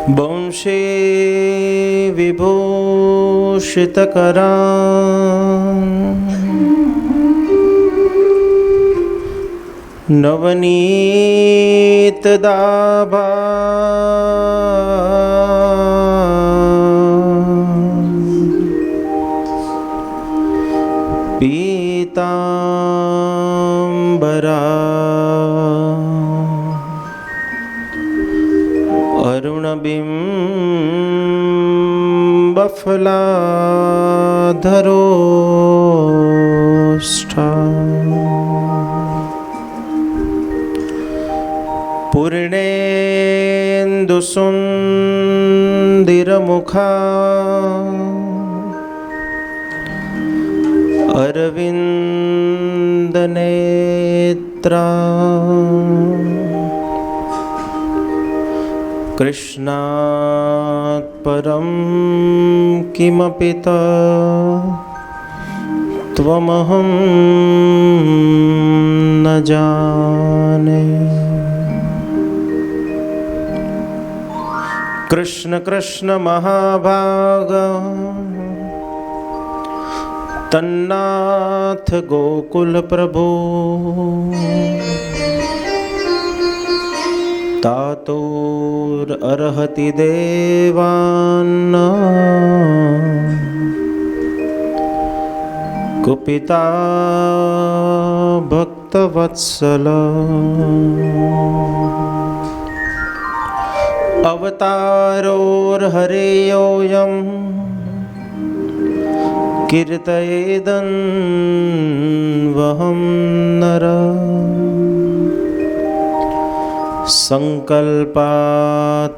वंशे विभूषितकरा नवनीतदाभा पीतांबरा अरुणबिम्बफलाधरोष्ठा पूर्णेन्दुसुन्दरमुखा अरविन्दनेत्रा कृष्णात् परं किमपि त्वमहं न जाने। कृष्ण कृष्ण महाभाग तन्नाथ गोकुल प्रभो तातोरर्हति देवान् कुपिता भक्तवत्सल। अवतारोर्हरेयोऽयं कीर्तयेदन्वहं नर संकल्पा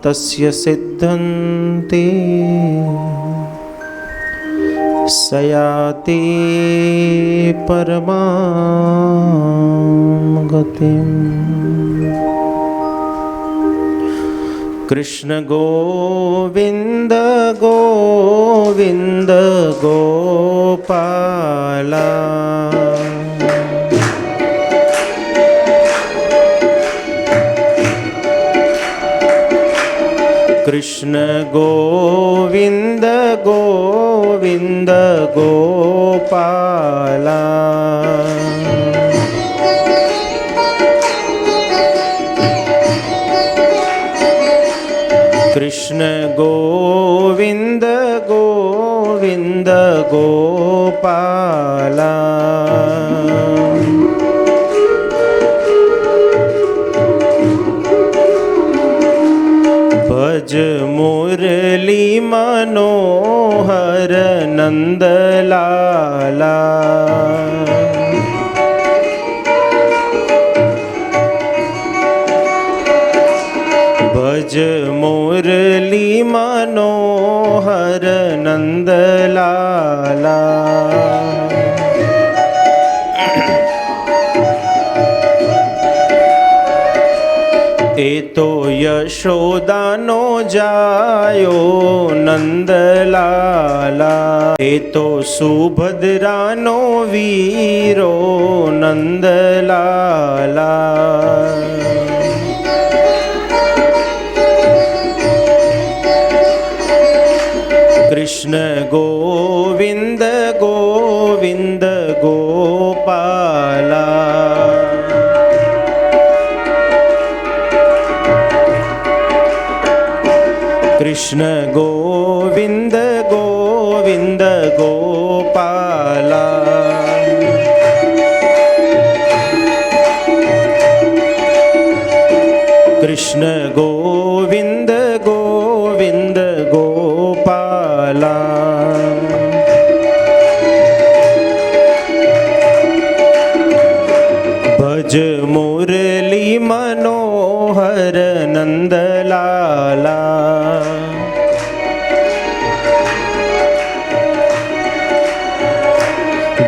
तस्य सिद्धन्ति स याति परमां गतिम्। कृष्ण गोविंद गोविंद गोपाला कृष्ण गोविंद गोविंद गोपाला कृष्ण गोविंद गोविंद गोपाला भज मुरली मनोहर नंदलाला भज मुरली मनोहर नंदलाला ए तो यशोदानो जायो नंदलाला ए तो सुभद्रानो वीरो नंदलाला कृष्ण गोविंद गोविंद गोपाला कृष्ण गोविंद गोविंद गोपाला कृष्ण गोविंद गोविंद गोपाला भज मुरली मनोहर नंदलाला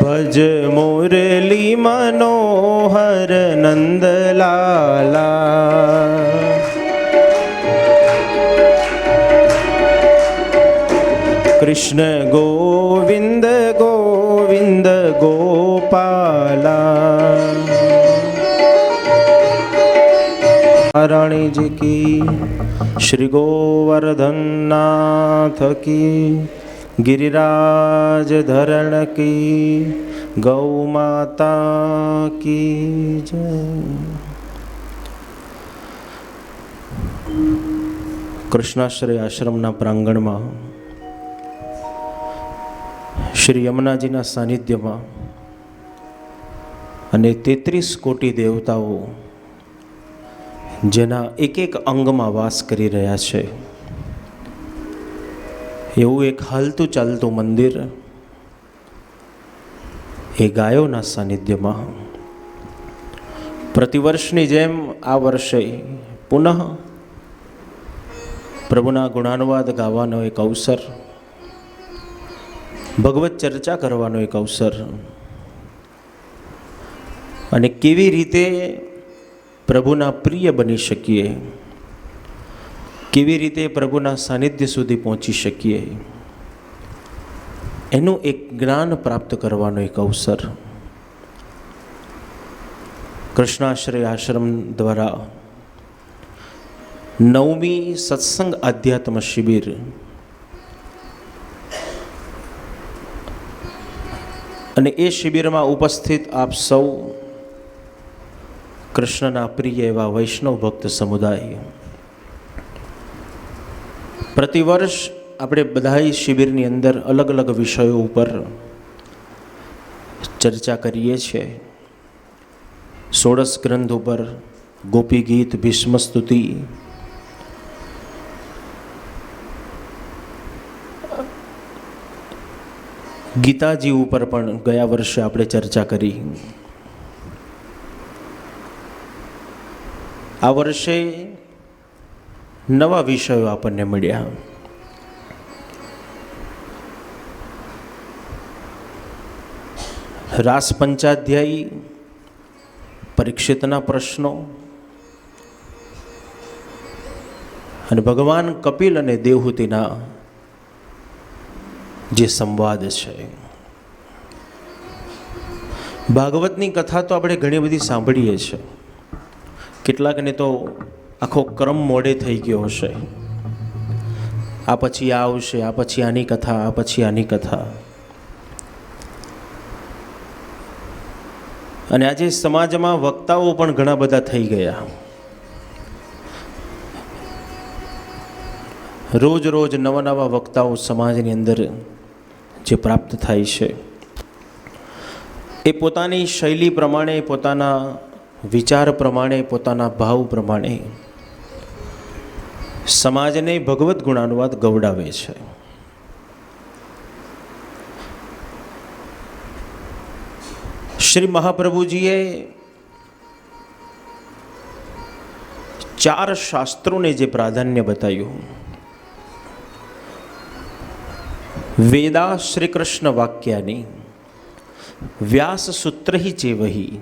भज मुरली मनोहर नंदलाला कृष्ण गोविंद गोविंद गोपाला महारानी जी की, श्री गोवर्धन नाथ की, गिरिराज धरण की, गौ माता की जय। કૃષ્ણાશ્રય આશ્રમના પ્રાંગણમાં શ્રી યમુનાજીના સાનિધ્યમાં અને 33 કોટી દેવતાઓ જેના એક એક અંગમાં વાસ કરી રહ્યા છે એવું એક હાલતું ચાલતું મંદિર એ ગાયોના સાનિધ્યમાં પ્રતિવર્ષની જેમ આ વર્ષે પુનઃ પ્રભુના ગુણાનુવાદ ગાવાનો એક અવસર, ભગવત ચર્ચા કરવાનો એક અવસર અને કેવી રીતે પ્રભુના પ્રિય બની શકીએ, કેવી રીતે પ્રભુના સાનિધ્ય સુધી પહોંચી શકીએ એનું એક જ્ઞાન પ્રાપ્ત કરવાનો એક અવસર કૃષ્ણાશ્રય આશ્રમ દ્વારા 9મી સત્સંગ આધ્યાત્મ શિબિર અને એ શિબિરમાં ઉપસ્થિત આપ સૌ કૃષ્ણના પ્રિય એવા વૈષ્ણવ ભક્ત સમુદાય, પ્રતિવર્ષ આપણે બધા શિબિરની અંદર અલગ અલગ વિષયો ઉપર ચર્ચા કરીએ છીએ. 16 ગ્રંથ ઉપર ગોપી ગીત, ભીષ્મ સ્તુતિ, ગીતાજી ઉપર પણ ગયા વર્ષે આપણે ચર્ચા કરી. આ વર્ષે નવા વિષયો આપણને મળ્યા. રાસ પંચાધ્યાયી, પરીક્ષિતના પ્રશ્નો અને ભગવાન કપિલ અને દેવહૂતિના જે સંવાદ છે. ભાગવતની કથા તો આપણે ઘણી બધી સાંભળીએ છીએ, કેટલાકને તો આખો ક્રમ મોડે થઈ ગયો હશે. આ પછી આ આવશે, આ પછી આની કથા, આ પછી આની કથા. અને આજે સમાજમાં વક્તાઓ પણ ઘણા બધા થઈ ગયા. રોજ રોજ નવા નવા વક્તાઓ સમાજની અંદર જે પ્રાપ્ત થાય છે એ પોતાની શૈલી પ્રમાણે, પોતાના વિચાર પ્રમાણે, પોતાના ભાવ પ્રમાણે સમાજને ભગવદ્ ગુણાનુવાદ ગવડાવે છે. શ્રી મહાપ્રભુજીએ 4 શાસ્ત્રોને જે પ્રાધાન્ય બતાવ્યું, વેદા શ્રી કૃષ્ણ વાક્યાની, વ્યાસ સૂત્ર ચેવહી,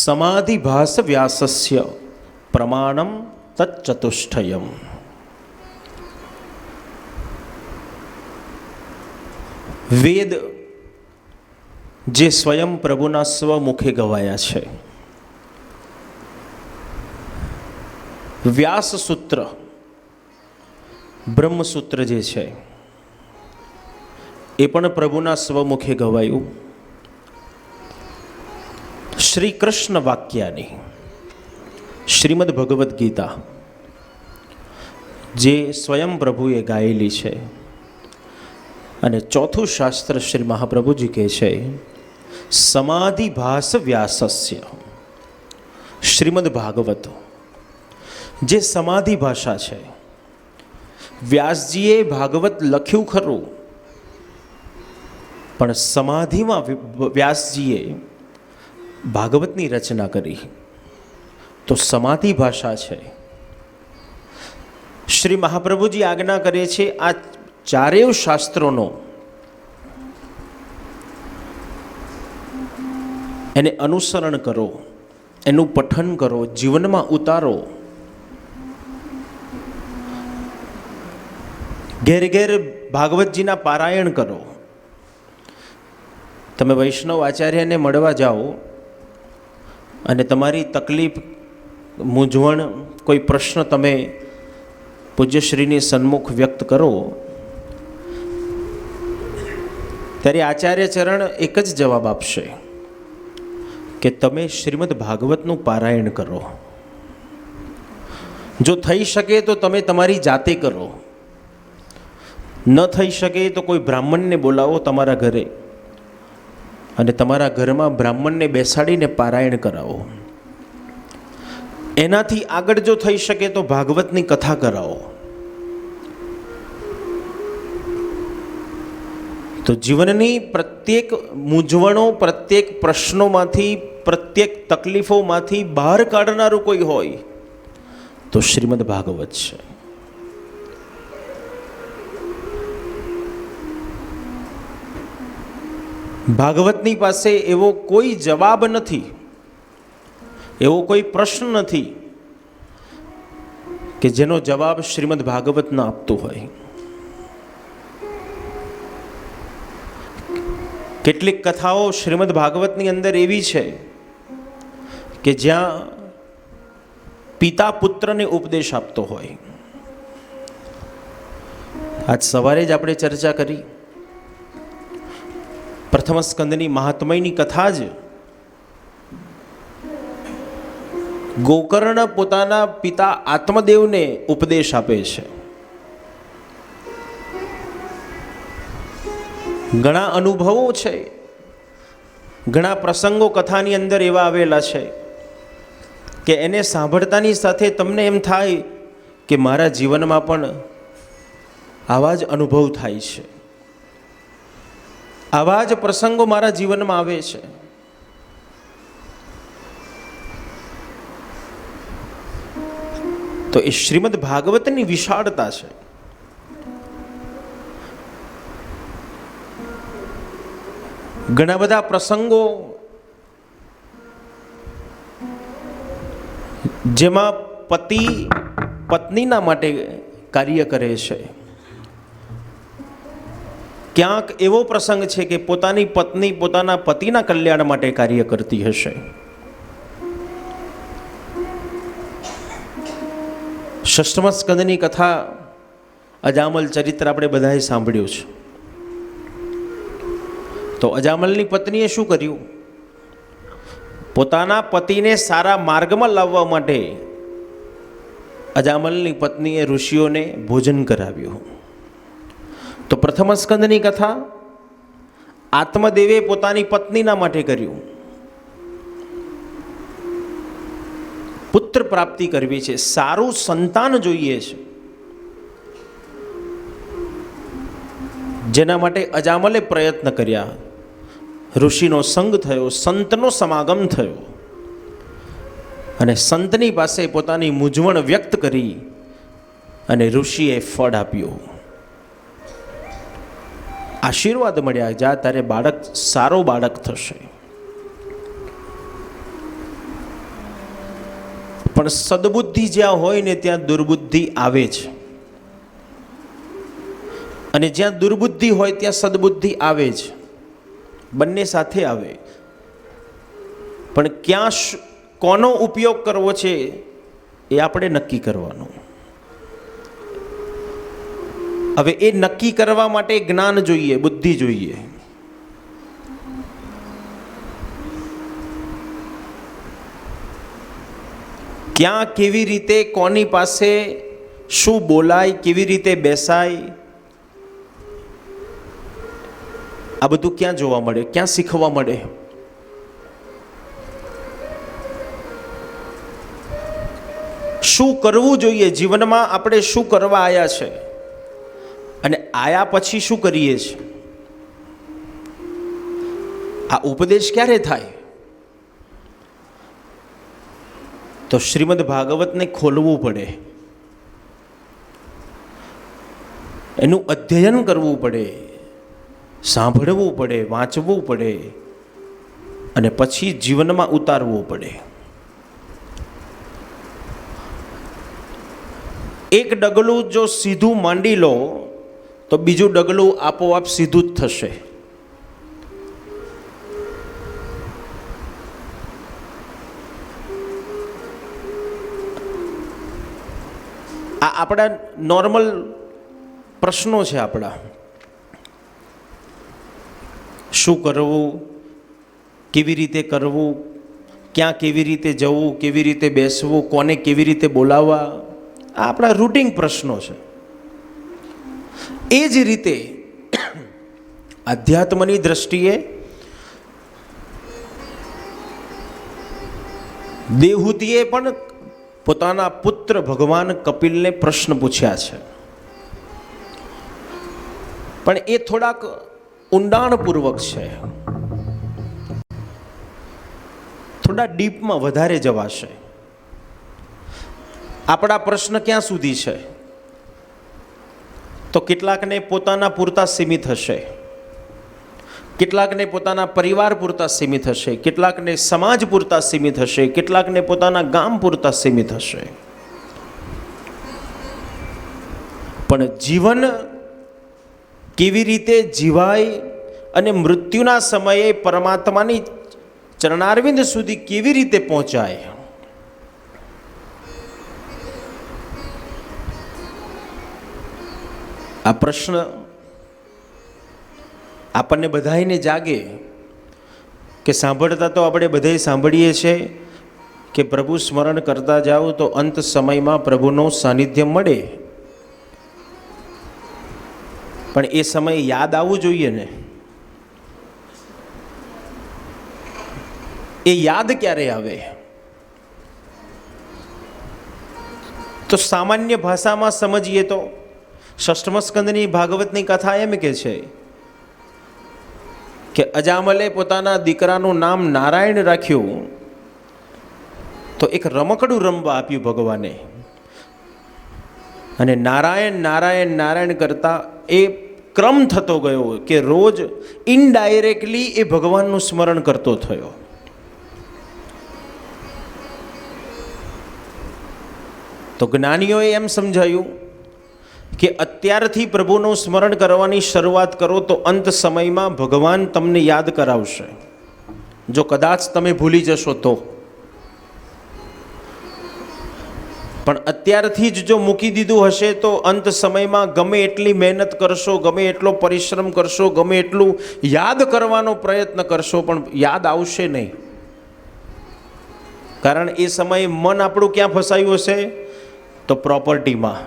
સમાધિ ભાસ વ્યાસસ્ય, પ્રમાણમ તચ્ચતુષ્ટયમ. વેદ જે સ્વયં પ્રભુના સ્વમુખે ગવાયા છે, વ્યાસ સૂત્ર, બ્રહ્મસૂત્ર જે છે એ પણ પ્રભુના સ્વમુખે ગવાયું. શ્રી કૃષ્ણ વાક્યાની, શ્રીમદ ભગવદ્ ગીતા જે સ્વયં પ્રભુએ ગાયેલી છે. અને ચોથું શાસ્ત્ર શ્રી મહાપ્રભુજી કહે છે, સમાધિ ભાસ વ્યાસસ્ય, શ્રીમદ ભાગવત જે સમાધિ ભાષા છે. વ્યાસજીએ ભાગવત લખ્યું ખરું, પણ સમાધિમાં વ્યાસજીએ ભાગવતની રચના કરી, તો સમાધિ ભાષા છે. શ્રી મહાપ્રભુજી આજ્ઞા કરે છે, આ ચારેય શાસ્ત્રોનો એને અનુસરણ કરો, એનું પઠન કરો, જીવનમાં ઉતારો. ઘેર ઘેર ભાગવતજીના પારાયણ કરો. તમે વૈષ્ણવ આચાર્યને મળવા જાઓ અને તમારી તકલીફ મૂંઝવણ, કોઈ પ્રશ્ન તમે પૂજ્યશ્રીની સન્મુખ વ્યક્ત કરો ત્યારે આચાર્ય ચરણ એક જ જવાબ આપશે કે તમે શ્રીમદ ભાગવતનું પારાયણ કરો. જો થઈ શકે તો તમે તમારી જાતે કરો, ન થઈ શકે તો કોઈ બ્રાહ્મણને બોલાવો તમારા ઘરે અને તમારા ઘરમાં બ્રાહ્મણને બેસાડીને પારાયણ કરાવો. એનાથી આગળ જો થઈ શકે તો ભાગવતની કથા કરાવો. તો જીવનની પ્રત્યેક મૂંઝવણો, પ્રત્યેક પ્રશ્નોમાંથી, પ્રત્યેક તકલીફોમાંથી બહાર કાઢનારું કોઈ હોય તો શ્રીમદ ભાગવત છે. ભાગવતની પાસે એવો કોઈ જવાબ નથી, એવો કોઈ પ્રશ્ન નથી કે જેનો જવાબ શ્રીમદ ભાગવત ન આપતું હોય. કેટલીક કથાઓ શ્રીમદ ભાગવતની અંદર એવી છે કે જ્યાં પિતા પુત્રને ઉપદેશ આપતો હોય. આજ સવારે જ આપણે ચર્ચા કરી પ્રથમ સ્કંદની મહાત્મયની કથા જ. ગોકર્ણ પોતાના પિતા આત્મદેવને ઉપદેશ આપે છે. ઘણા અનુભવો છે, ઘણા પ્રસંગો કથાની અંદર એવા આવેલા છે કે એને સાંભળતાની સાથે તમને એમ થાય કે મારા જીવનમાં પણ આવા જ અનુભવ થાય છે, આવા જ પ્રસંગો મારા જીવનમાં આવે છે. તો એ શ્રીમદ ભાગવતની વિશાળતા છે. ઘણા બધા પ્રસંગો જેમાં પતિ પત્નીના માટે કાર્ય કરે છે. ક્યાંક એવો પ્રસંગ છે કે પોતાની પત્ની પોતાના પતિના કલ્યાણ માટે કાર્ય કરતી હશે. ષષ્ઠમ સ્કંદની કથા અજામલ ચરિત્ર આપણે બધાએ સાંભળ્યું છે. તો અજામલની પત્નીએ શું કર્યું? પોતાના પતિને સારા માર્ગમાં લાવવા માટે અજામલની પત્નીએ ઋષિઓને ભોજન કરાવ્યું. તો પ્રથમ સ્કંદની કથા આત્મદેવે પોતાની પત્નીના માટે કર્યું. પુત્ર પ્રાપ્તિ કરવી છે, સારું સંતાન જોઈએ છે, જેના માટે અજામલે પ્રયત્ન કર્યા. ઋષિનો સંગ થયો, સંતનો સમાગમ થયો અને સંતની પાસે પોતાની મૂંઝવણ વ્યક્ત કરી અને ઋષિએ ફળ આપ્યું, આશીર્વાદ મળ્યા, જા તારે બાળક સારો બાળક થશે. પણ સદબુદ્ધિ જ્યાં હોય ને ત્યાં દુર્બુદ્ધિ આવે છે, અને જ્યાં દુર્બુદ્ધિ હોય ત્યાં સદબુદ્ધિ આવે જ. બંને સાથે આવે. પણ ક્યાં કોનો ઉપયોગ કરવો છે એ આપણે નક્કી કરવાનું. હવે એ નક્કી કરવા માટે જ્ઞાન જોઈએ, બુદ્ધિ જોઈએ. ક્યાં કેવી રીતે કોની પાસે શું બોલાય, કેવી રીતે બેસાય, આ બધું ક્યાં જોવા મળે, ક્યાં શીખવા મળે? શું કરવું જોઈએ જીવનમાં, આપણે શું કરવા આવ્યા છે અને આયા પછી શું કરીએ છીએ, આ ઉપદેશ ક્યારે થાય? તો શ્રીમદ ભાગવતને ખોલવું પડે, એનું અધ્યયન કરવું પડે, સાંભળવું પડે, વાંચવું પડે અને પછી જીવનમાં ઉતારવું પડે. એક ડગલું જો સીધું માંડી લો તો બીજું ડગલું આપોઆપ સીધું જ થશે. આ આપણા નોર્મલ પ્રશ્નો છે. આપણા શું કરવું, કેવી રીતે કરવું, ક્યાં કેવી રીતે જવું, કેવી રીતે બેસવું, કોને કેવી રીતે બોલાવવા, આ આપણા રૂટીન પ્રશ્નો છે. એ જ રીતે આધ્યાત્મની દ્રષ્ટિએ દેવહૂતિએ પણ પોતાના પુત્ર ભગવાન કપિલને પ્રશ્ન પૂછ્યા છે, પણ એ થોડાક ઊંડાણપૂર્વક છે, થોડા ડીપમાં વધારે જવાશે. આપણા પ્રશ્ન ક્યાં સુધી છે? તો કેટલાકને પોતાના પૂરતા સીમિત હશે, કેટલાકને પોતાના પરિવાર પૂરતા સીમિત હશે, કેટલાકને સમાજ પૂરતા સીમિત હશે, કેટલાકને પોતાના ગામ પૂરતા સીમિત હશે. પણ જીવન કેવી રીતે જીવાય અને મૃત્યુના સમયે પરમાત્માની ચરણારવિંદ સુધી કેવી રીતે પહોંચાય, આ પ્રશ્ન આપણને બધાને જાગે. કે સાંભળતા તો આપણે બધાય સાંભળીએ છીએ કે પ્રભુ સ્મરણ કરતા જાઓ તો અંત સમયમાં પ્રભુનું સાનિધ્ય મળે, પણ એ સમય યાદ આવવું જોઈએ ને. એ યાદ ક્યારે આવે? તો સામાન્ય ભાષામાં સમજીએ તો ષષ્ઠમ સ્કંદની ભાગવતની કથા એમ કે છે કે અજામલે પોતાના દીકરાનું નામ નારાયણ રાખ્યું, તો એક રમકડું રમવા આપ્યું ભગવાને, અને નારાયણ નારાયણ નારાયણ કરતા એ ક્રમ થતો ગયો કે રોજ ઇનડાયરેક્ટલી એ ભગવાનનું સ્મરણ કરતો થયો. તો જ્ઞાનીઓએ એમ સમજાયું કે અત્યારથી પ્રભુનું સ્મરણ કરવાની શરૂઆત કરો તો અંત સમયમાં ભગવાન તમને યાદ કરાવશે. જો કદાચ તમે ભૂલી જશો તો, પણ અત્યારથી જ જો મૂકી દીધું હશે તો અંત સમયમાં ગમે એટલી મહેનત કરશો, ગમે એટલો પરિશ્રમ કરશો, ગમે એટલું યાદ કરવાનો પ્રયત્ન કરશો, પણ યાદ આવશે નહીં. કારણ એ સમયે મન આપણું ક્યાં ફસાયું હશે? તો પ્રોપર્ટીમાં.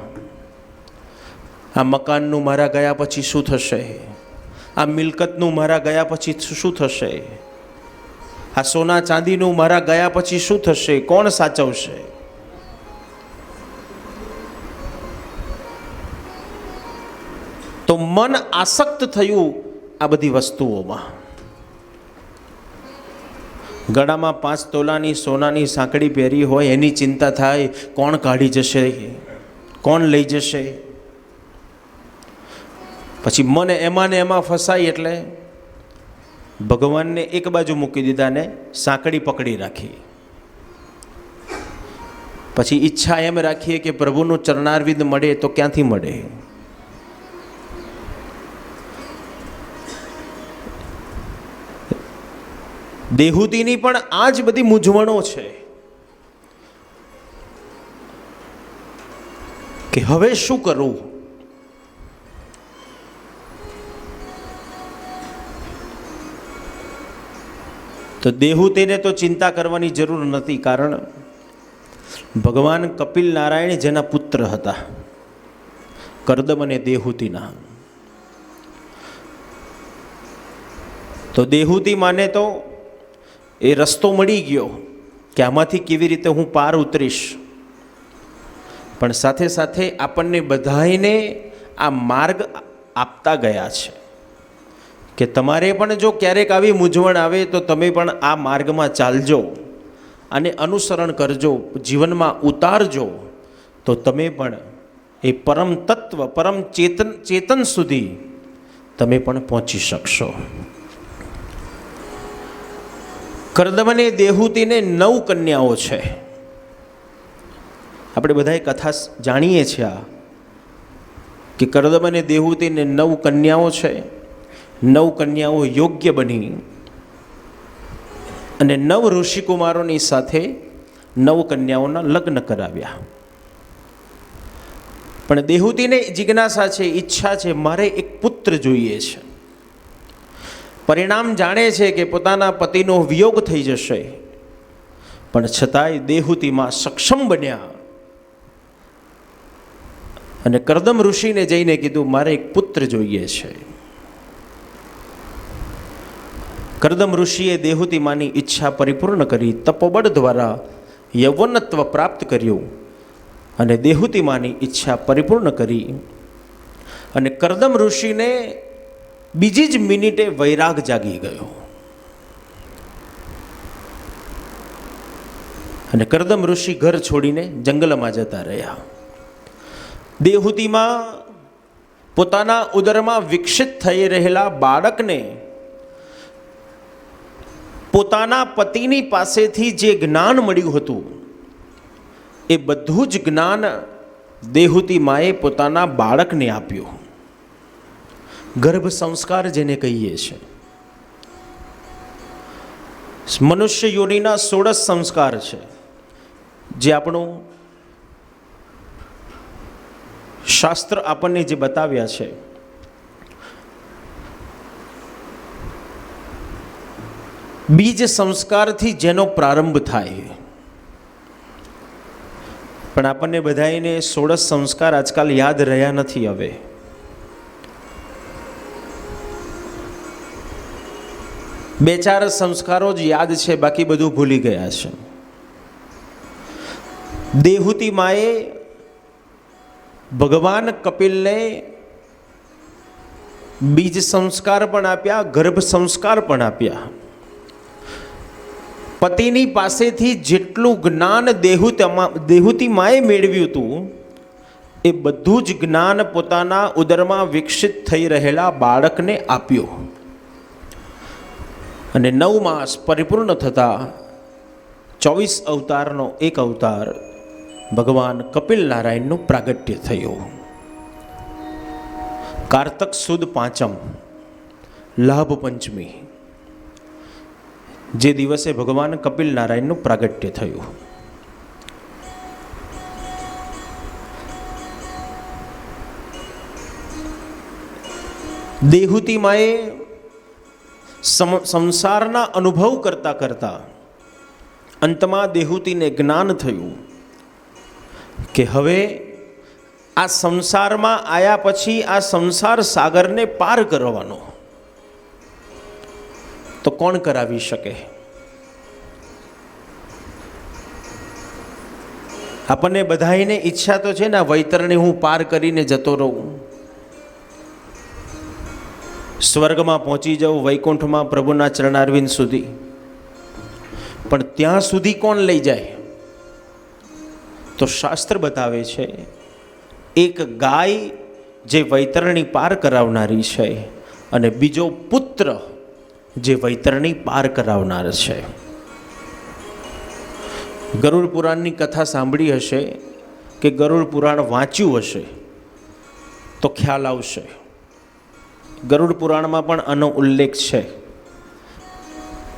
આ મકાનનું મારા ગયા પછી શું થશે, આ મિલકતનું મારા ગયા પછી શું થશે, આ સોના ચાંદીનું મારા ગયા પછી શું થશે, કોણ સાચવશે? તો મન આસક્ત થયું આ બધી વસ્તુઓમાં. ગળામાં 5 તોલાની સોનાની સાંકળી પહેરી હોય એની ચિંતા થાય, કોણ કાઢી જશે, કોણ લઈ જશે. પછી મન એમાં ને એમાં ફસાય એટલે ભગવાનને એક બાજુ મૂકી દીધા ને સાંકળી પકડી રાખી. પછી ઈચ્છા એમ રાખીએ કે પ્રભુનું ચરણારવિંદ મળે તો ક્યાંથી મળે? દેહૂતીની પણ આ જ બધી મૂંઝવણો છે કે હવે શું કરવું. તો દેહૂતીને તો ચિંતા કરવાની જરૂર નથી, કારણ ભગવાન કપિલ નારાયણ જેના પુત્ર હતા, કરદમ અને દેહૂતીના. તો દેહૂતી માને તો એ રસ્તો મળી ગયો કે આમાંથી કેવી રીતે હું પાર ઉતરીશ, પણ સાથે સાથે આપણને બધાને આ માર્ગ આપતા ગયા છે કે તમારે પણ જો ક્યારેક આવી મૂંઝવણ આવે તો તમે પણ આ માર્ગમાં ચાલજો અને અનુસરણ કરજો, જીવનમાં ઉતારજો, તો તમે પણ એ પરમ તત્વ, પરમ ચેતન સુધી તમે પણ પહોંચી શકશો. કરદમને દેહૂતીને 9 કન્યાઓ છે. આપણે બધાએ કથા જાણીએ છીએ કે કરદમ અને દેહૂતીને 9 કન્યાઓ છે. 9 કન્યાઓ યોગ્ય બની અને 9 ઋષિકુમારોની સાથે 9 કન્યાઓના લગ્ન કરાવ્યા. પણ દેહૂતીને જિજ્ઞાસા છે, ઈચ્છા છે, મારે એક પુત્ર જોઈએ છે. પરિણામ જાણે છે કે પોતાના પતિનો વિયોગ થઈ જશે, પણ છતાંય દેહૂતીમાં સક્ષમ બન્યા અને કરદમ ઋષિને જઈને કીધું મારે એક પુત્ર જોઈએ છે. કરદમ ઋષિએ દેહૂતીમાની ઈચ્છા પરિપૂર્ણ કરી, તપોબળ દ્વારા યૌવનત્વ પ્રાપ્ત કર્યું અને દેહૂતીમાની ઈચ્છા પરિપૂર્ણ કરી. અને કરદમ ઋષિને બીજી જ મિનિટે વૈરાગ જાગી ગયો અને કરદમ ઋષિ ઘર છોડીને જંગલમાં જતા રહ્યા. દેહૂતીમાં પોતાના ઉદરમાં વિકસિત થઈ રહેલા બાળકને પોતાના પતિની પાસેથી જે જ્ઞાન મળ્યું હતું એ બધું જ જ્ઞાન દેહૂતી માએ પોતાના બાળકને આપ્યું. ગર્ભ સંસ્કાર જેને કહીએ છીએ, મનુષ્ય યોનિના 16 સંસ્કાર છે જે આપણું શાસ્ત્ર આપણને જે બતાવ્યા છે. બીજ સંસ્કારથી જેનો પ્રારંભ થાય, પણ આપણને બધાને 16 સંસ્કાર આજકાલ યાદ રહ્યા નથી. હવે બે ચાર સંસ્કારો જ યાદ છે, બાકી બધું ભૂલી ગયા છે. દેહૂતી માએ ભગવાન કપિલને બીજ સંસ્કાર પણ આપ્યા, ગર્ભ સંસ્કાર પણ આપ્યા. પતિની પાસેથી જેટલું જ્ઞાન દેહૂતી માએ મેળવ્યું હતું એ બધું જ જ્ઞાન પોતાના ઉદરમાં વિકસિત થઈ રહેલા બાળકને આપ્યું. અને 9 માસ પરિપૂર્ણ થતા 24 અવતારનો એક અવતાર ભગવાન કપિલ નારાયણનું પ્રાગટ્ય થયું. કારતક સુદ પાંચમ, લાભ પંચમી, જે દિવસે ભગવાન કપિલ નારાયણનું પ્રાગટ્ય થયું. દેહૂતી માએ સંસારના અનુભવ કરતા કરતા અંતમાં દેહૂતીને જ્ઞાન થયું કે હવે આ સંસારમાં આવ્યા પછી આ સંસાર સાગરને પાર કરવાનો તો કોણ કરાવી શકે? આપણને બધાને ઈચ્છા તો છે ને, વૈતરણી હું પાર કરીને જતો રહું, સ્વર્ગમાં પહોંચી જાઉં, વૈકુંઠમાં પ્રભુના ચરણારવિંદ સુધી. પણ ત્યાં સુધી કોણ લઈ જાય? તો શાસ્ત્ર બતાવે છે એક ગાય જે વૈતરણી પાર કરાવનારી છે અને બીજો પુત્ર જે વૈતરણી પાર કરાવનાર છે. ગરુડ પુરાણની કથા સાંભળી હશે કે ગરુડ પુરાણ વાંચ્યું હશે તો ખ્યાલ આવશે. ગરુડ પુરાણમાં પણ આનો ઉલ્લેખ છે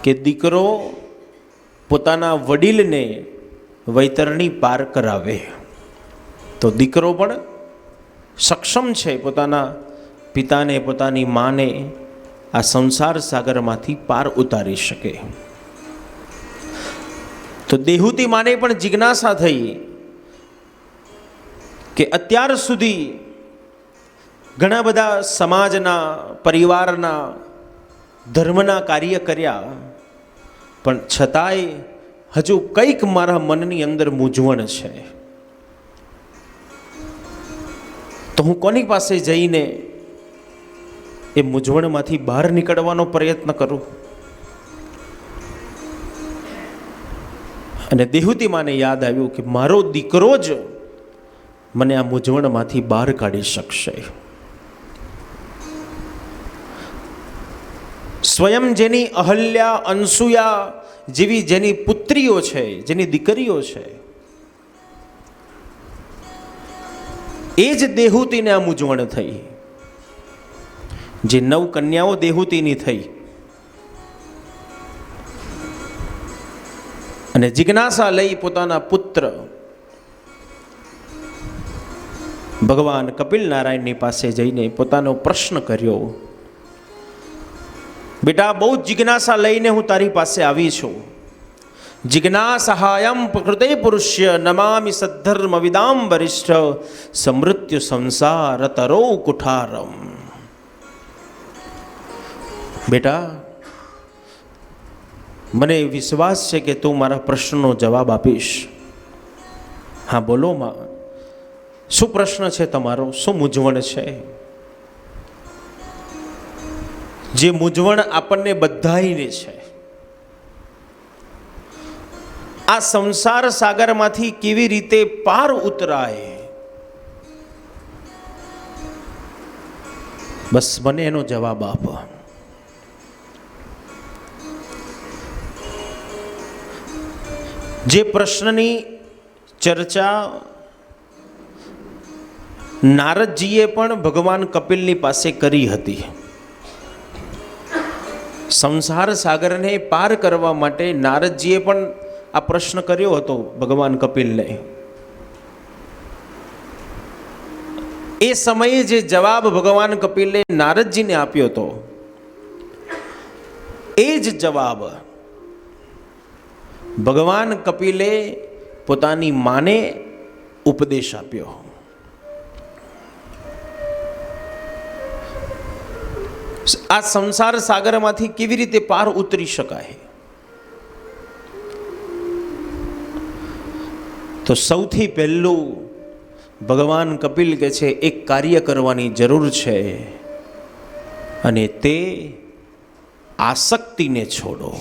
કે દીકરો પોતાના વડીલને વૈતરણી પાર કરાવે તો દીકરો પણ સક્ષમ છે પોતાના પિતાને, પોતાની માને આ સંસાર સાગરમાંથી પાર ઉતારી શકે. તો દેહૂતી માને પણ જિજ્ઞાસા થઈ કે અત્યાર સુધી ઘણા બધા સમાજના, પરિવારના, ધર્મના કાર્ય કર્યા, પણ છતાંય હજુ કંઈક મારા મનની અંદર મૂંઝવણ છે. તો હું કોની પાસે જઈને એ મૂંઝવણમાંથી બહાર નીકળવાનો પ્રયત્ન કરું? અને દેહૂતી માને યાદ આવ્યું કે મારો દીકરો જ મને આ મૂંઝવણમાંથી બહાર કાઢી શકશે. સ્વયં જેની અહલ્યા, અનસુયા જેવી જેની પુત્રીઓ છે, જેની દીકરીઓ છે, એ જ દેહૂતીને આ મૂંઝવણ થઈ. જે 9 કન્યાઓ દેહૂતીની થઈ અને જિજ્ઞાસા લઈ પોતાના પુત્ર ભગવાન કપિલ નારાયણની પાસે જઈને પોતાનો પ્રશ્ન કર્યો, બેટા બહુ જિજ્ઞાસા લઈને હું તારી પાસે આવી છું. જિજ્ઞાસાહાયમ પ્રકૃતે પુરુષ્ય નમામિ સદ્ધર્મ વિદામ વરિષ્ઠ સમૃત્યુ સંસાર તરો કુઠારમ. બેટા મને વિશ્વાસ છે કે તું મારા પ્રશ્નનો જવાબ આપીશ. હા બોલો માં, શું પ્રશ્ન છે તમારો? શું મૂંઝવણ છે? જે મૂંઝવણ આપણને બધાઈને છે, આ સંસાર સાગરમાંથી કેવી રીતે પાર ઉતરાય, બસ મને એનો જવાબ આપો. જે પ્રશ્નની ચર્ચા નારદજીએ પણ ભગવાન કપિલની પાસે કરી હતી. સંસાર સાગરને પાર કરવા માટે નારદજીએ પણ આ પ્રશ્ન કર્યો હતો ભગવાન કપિલને. એ સમયે જે જવાબ ભગવાન કપિલે નારદજીને આપ્યો હતો, એ જ જવાબ ભગવાન કપિલે પોતાની માને ઉપદેશ આપ્યો. આ સંસાર સાગરમાંથી કેવી રીતે પાર ઉતરી શકાય? તો સૌથી પહેલું ભગવાન કપિલ કહે છે, એક કાર્ય કરવાની જરૂર છે, અને તે આસક્તિને છોડો,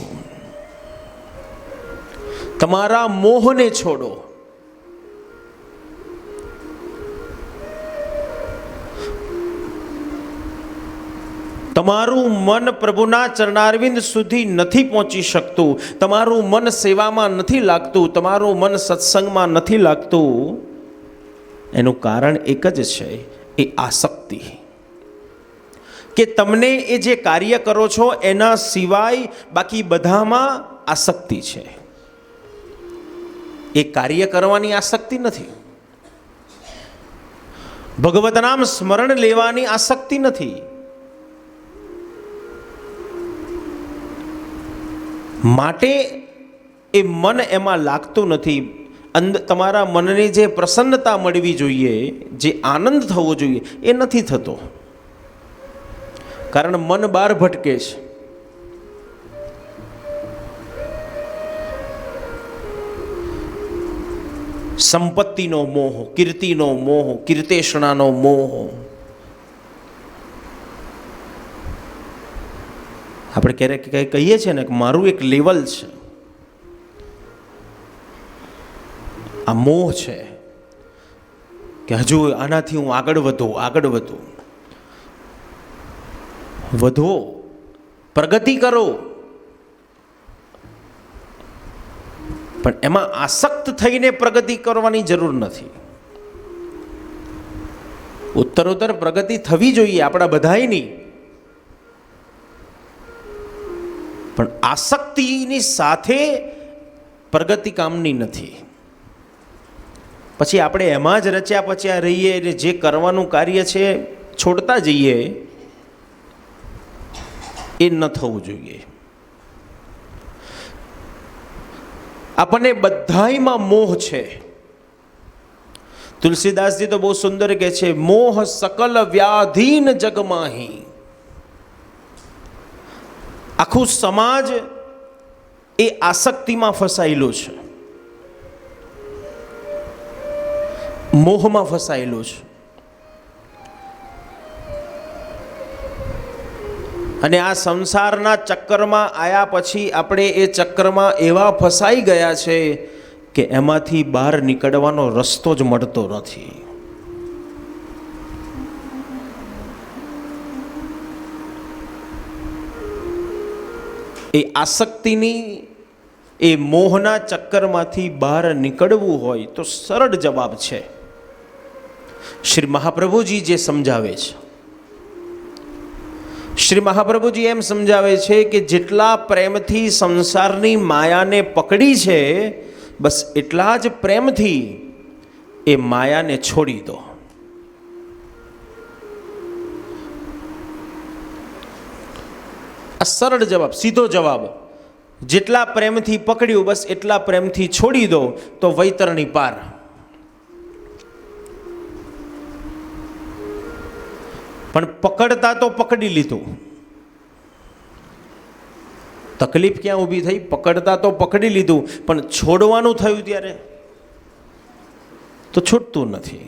તમારા મોહને છોડો. તમારું મન પ્રભુના ચરણારવિંદ સુધી નથી પહોંચી શકતું, તમારું મન સેવામાં નથી લાગતું, તમારું મન સત્સંગમાં નથી લાગતું. એનું કારણ એક જ છે, એ આસક્તિ. કે તમને એ જે કાર્ય કરો છો એના સિવાય બાકી બધામાં આસક્તિ છે. એ કાર્ય કરવાની આસક્તિ નથી, ભગવત નામ સ્મરણ લેવાની આસક્તિ નથી, માટે એ મન એમાં લાગતું નથી. તમારા મનને જે પ્રસન્નતા મળવી જોઈએ, જે આનંદ થવો જોઈએ, એ નથી થતો, કારણ મન બહાર ભટકે છે. સંપત્તિનો મોહ, કીર્તિનો મોહ, કીર્તેષણાનો મોહ. આપણે ક્યારેક કહીએ છીએ ને કે મારું એક લેવલ છે, આ મોહ છે કે હજુ આનાથી હું આગળ વધો, પ્રગતિ કરો. પણ એમાં આસક્ત થઈને પ્રગતિ કરવાની જરૂર નથી. ઉત્તરોત્તર પ્રગતિ થવી જોઈએ આપણા બધાયની, પણ આસક્તિની સાથે પ્રગતિ કામની નથી. પછી આપણે એમાં જ રચ્યા પચ્યા રહીએ અને જે કરવાનું કાર્ય છે છોડતા જઈએ, એ ન થવું જોઈએ. આપણને બધાયમાં મોહ છે. તુલસીદાસજી તો બહુ સુંદર કહે છે, મોહ સકલ વ્યાધીન જગમાહી. આખું સમાજ એ આસક્તિમાં ફસાયેલું છે, મોહમાં ફસાયેલું છે. અને આ સંસારના ચક્કરમાં આવ્યા પછી આપણે એ ચક્કરમાં એવા ફસાઈ ગયા છે કે એમાંથી બહાર નીકળવાનો રસ્તો જ મળતો નથી. એ આસક્તિની, એ મોહના ચક્કરમાંથી બહાર નીકળવું હોય તો સરળ જવાબ છે, શ્રી મહાપ્રભુજી જે સમજાવે છે. શ્રી મહાપ્રભુજી એમ સમજાવે છે કે જેટલા પ્રેમથી સંસારની માયાને પકડી છે, બસ એટલા જ પ્રેમથી એ માયાને છોડી દો. આ સરળ જવાબ, સીધો જવાબ. જેટલા પ્રેમથી પકડ્યું બસ એટલા પ્રેમથી છોડી દો તો વૈતરણી પાર. પણ પકડતા તો પકડી લીધું, તકલીફ ક્યાં ઊભી થઈ? પકડતા તો પકડી લીધું પણ છોડવાનું થયું ત્યારે તો છૂટતું નથી.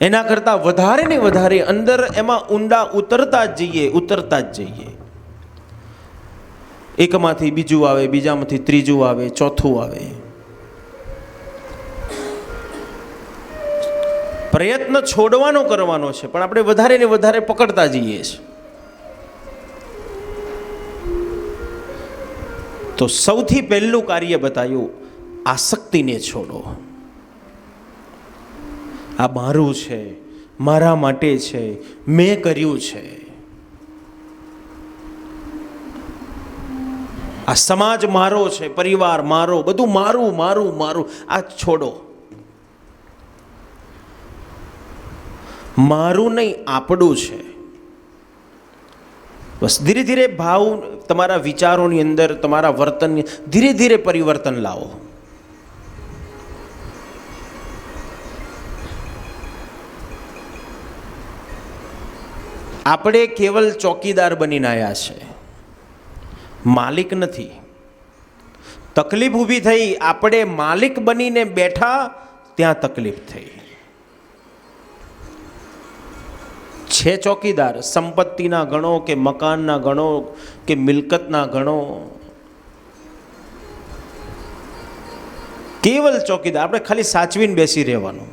એના કરતાં વધારે ને વધારે અંદર એમાં ઊંડા ઉતરતા જ જઈએ. એકમાંથી બીજું આવે, બીજામાંથી ત્રીજું આવે, ચોથું આવે. પ્રયત્ન છોડવાનો કરવાનો છે પણ આપણે વધારે ને વધારે પકડતા જઈએ છીએ. તો સૌથી પહેલું કાર્ય બતાવ્યું, આસક્તિને છોડો. આ મારું છે, મારા માટે છે, મેં કર્યું છે, આ સમાજ મારો છે, પરિવાર મારો, બધું મારું મારું મારું. આ છોડો. મારું નહીં, આપણું છે. બસ ધીરે ધીરે ભાવ તમારા વિચારોની અંદર, તમારા વર્તનની ધીરે ધીરે પરિવર્તન લાવો. આપણે કેવલ ચોકીદાર બનીને આવ્યા છે, માલિક નથી. તકલીફ ઊભી થઈ, આપણે માલિક બનીને બેઠા ત્યાં તકલીફ થઈ. છે ચોકીદાર, સંપત્તિના ગણો કે મકાનના ગણો કે મિલકતના ગણો, કેવલ ચોકીદાર. આપણે ખાલી સાચવીને બેસી રહેવાનું.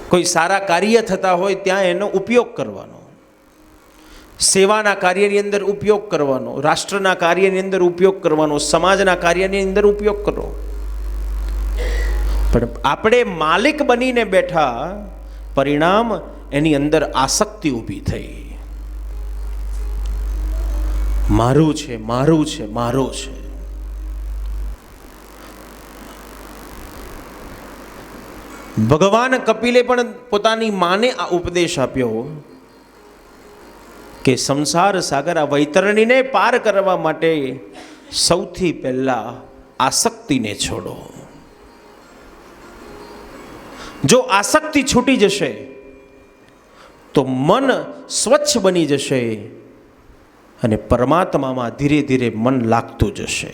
કોઈ સારા કાર્ય થતા હોય ત્યાં એનો ઉપયોગ કરવાનો, સેવાના કાર્યની અંદર ઉપયોગ કરવાનો, રાષ્ટ્રના કાર્યની અંદર ઉપયોગ કરવાનો, સમાજના કાર્યની અંદર ઉપયોગ કરો. પણ આપણે માલિક બનીને બેઠા, પરિણામ એની અંદર આસક્તિ ઊભી થઈ. મારું છે, મારું છે, મારો છે. ભગવાન કપિલે પણ પોતાની માને આ ઉપદેશ આપ્યો કે સંસાર સાગર, આ વૈતરણીને પાર કરવા માટે સૌથી પહેલા આસક્તિને છોડો. જો આસક્તિ છૂટી જશે તો મન સ્વચ્છ બની જશે અને પરમાત્મામાં ધીરે ધીરે મન લાગતું જશે.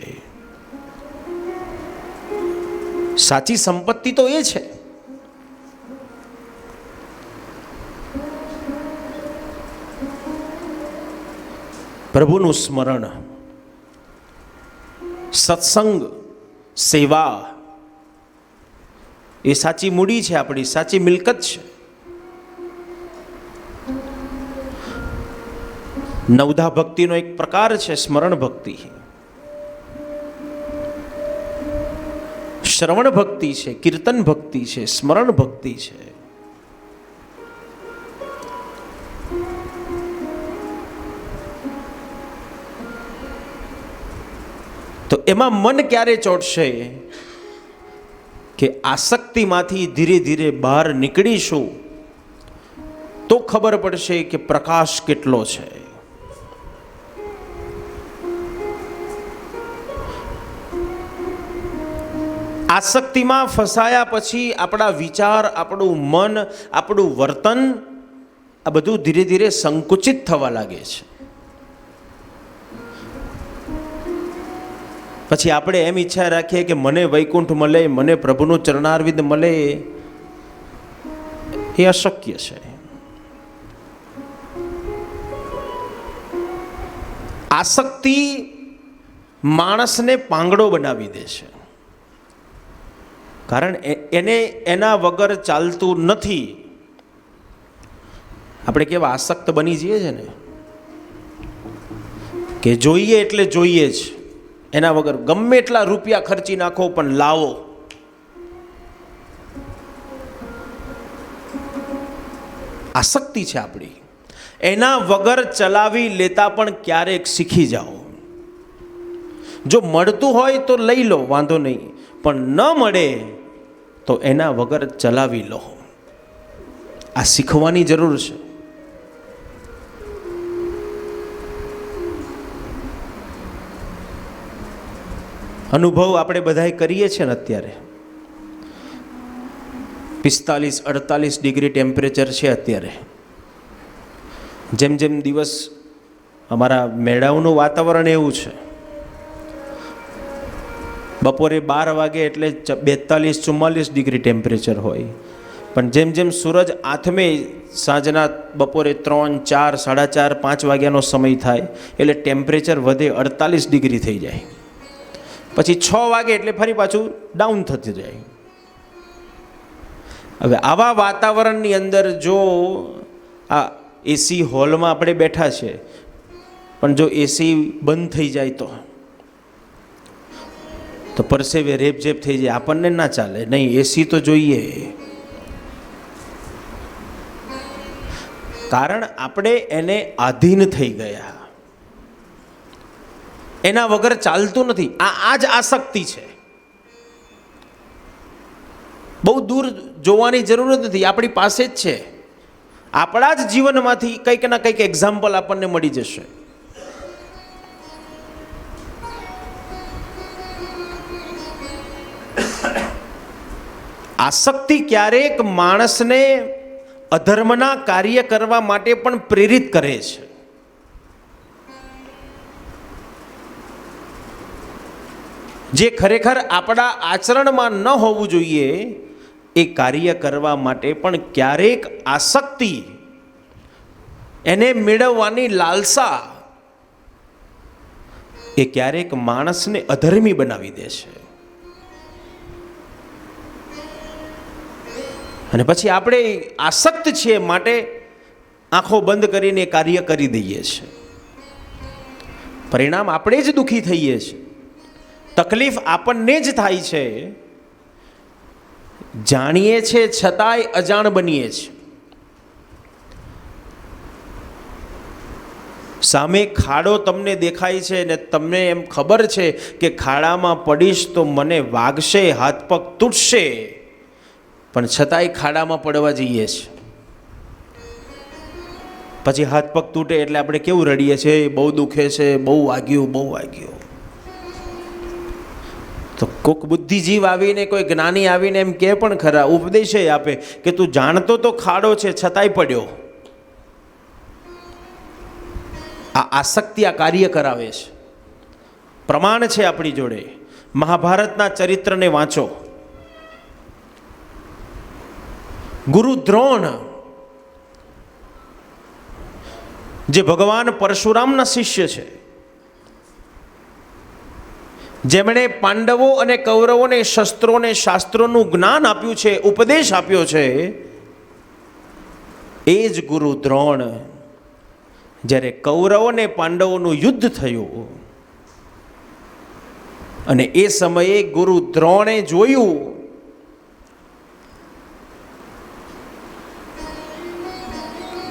સાચી સંપત્તિ તો એ છે. પ્રભુનું સ્મરણ, સત્સંગ, સેવા એ સાચી મૂડી છે, આપણી સાચી મિલકત છે. નવધા ભક્તિનો એક પ્રકાર છે સ્મરણ ભક્તિ. શ્રવણ ભક્તિ છે, કીર્તન ભક્તિ છે, સ્મરણ ભક્તિ છે. તો એમાં મન ક્યારે ચોટશે કે આસક્તિમાંથી ધીરે ધીરે બહાર નીકળીશું તો ખબર પડશે કે પ્રકાશ કેટલો છે. આસક્તિમાં ફસાયા પછી આપણા વિચાર, આપણું મન, આપણું વર્તન આ બધું ધીરે ધીરે સંકુચિત થવા લાગે છે. પછી આપણે એમ ઈચ્છા રાખીએ કે મને વૈકુંઠ મળે, મને પ્રભુનું ચરણારવિંદ મળે. એ અશક્ય છે. આસક્તિ માણસને પાંગડો બનાવી દે છે, કારણ એને એના વગર ચાલતું નથી. આપણે કેવા આસક્ત બની જઈએ છે ને કે જોઈએ એટલે જોઈએ જ, એના વગર ગમે એટલા રૂપિયા ખર્ચી નાખો પણ લાવો. આસક્તિ છે આપણી. એના વગર ચલાવી લેતા પણ ક્યારેક શીખી જાઓ. જો મળતું હોય તો લઈ લો, વાંધો નહીં, પણ ન મળે તો એના વગર ચલાવી લો. આ શીખવાની જરૂર છે. અનુભવ આપણે બધાય કરીએ છીએ ને અત્યારે 45-48 ડિગ્રી ટેમ્પરેચર છે અત્યારે. જેમ જેમ દિવસ અમારા મેળાઓનું વાતાવરણ એવું છે, બપોરે 12 વાગે એટલે 42-44 ડિગ્રી ટેમ્પરેચર હોય, પણ જેમ જેમ સૂરજ આથમે સાંજના બપોરે 3, 4, 4:30, 5 વાગ્યાનો સમય થાય એટલે ટેમ્પરેચર વધે 48 ડિગ્રી થઈ જાય. પછી 6 વાગે એટલે ફરી પાછું ડાઉન થતું જાય. હવે આવા વાતાવરણની અંદર જો આ એસી હોલમાં આપણે બેઠા છે, પણ જો એસી બંધ થઈ જાય તો પરસેવે રેપઝેપ થઈ જાય, આપણને ના ચાલે. નહીં, એસી તો જોઈએ. કારણ આપણે એને આધીન થઈ ગયા, એના વગર ચાલતું નથી. આ જ આસક્તિ છે. બહુ દૂર જોવાની જરૂર નથી, આપણી પાસે જ છે. આપણા જ જીવનમાંથી કંઈક ના કંઈક એક્ઝામ્પલ આપણને મળી જશે. આસક્તિ ક્યારેક માણસને અધર્મના કાર્ય કરવા માટે પણ પ્રેરિત કરે છે. જે ખરેખર આપણા આચરણમાં ન હોવું જોઈએ એ કાર્ય કરવા માટે પણ ક્યારેક આસક્તિ, એને મેળવવાની લાલસા, એ ક્યારેક માણસને અધર્મી બનાવી દે છે. અને પછી આપણે આસક્ત છીએ માટે આંખો બંધ કરીને કાર્ય કરી દઈએ છીએ. પરિણામ આપણે જ દુઃખી થઈએ છીએ. તકલીફ આપણને જ થાય છે. જાણીએ છીએ છતાંય અજાણ બનીએ છીએ. સામે ખાડો તમને દેખાય છે ને તમને એમ ખબર છે કે ખાડામાં પડીશ તો મને વાગશે, હાથ પગ તૂટશે, પણ છતાંય ખાડામાં પડવા જઈએ છીએ. પછી હાથ પગ તૂટે એટલે આપણે કેવું રડીએ છીએ, બહુ દુખે છે, બહુ વાગ્યું, બહુ વાગ્યું. તો કોક બુદ્ધિજીવ આવીને, કોઈ જ્ઞાની આવીને એમ કે પણ ખરા, ઉપદેશ આપે કે તું જાણતો તો ખાડો છે છતાંય પડ્યો. આ આસક્તિ આ કાર્ય કરાવે છે. પ્રમાણ છે આપણી જોડે. મહાભારતના ચરિત્રને વાંચો. ગુરુ દ્રોણ, જે ભગવાન પરશુરામના શિષ્ય છે, જેમણે પાંડવો અને કૌરવોને શસ્ત્રોને શાસ્ત્રોનું જ્ઞાન આપ્યું છે, ઉપદેશ આપ્યો છે, એ જ ગુરુ દ્રોણ જ્યારે કૌરવો ને પાંડવોનું યુદ્ધ થયું અને એ સમયે ગુરુ દ્રોણે જોયું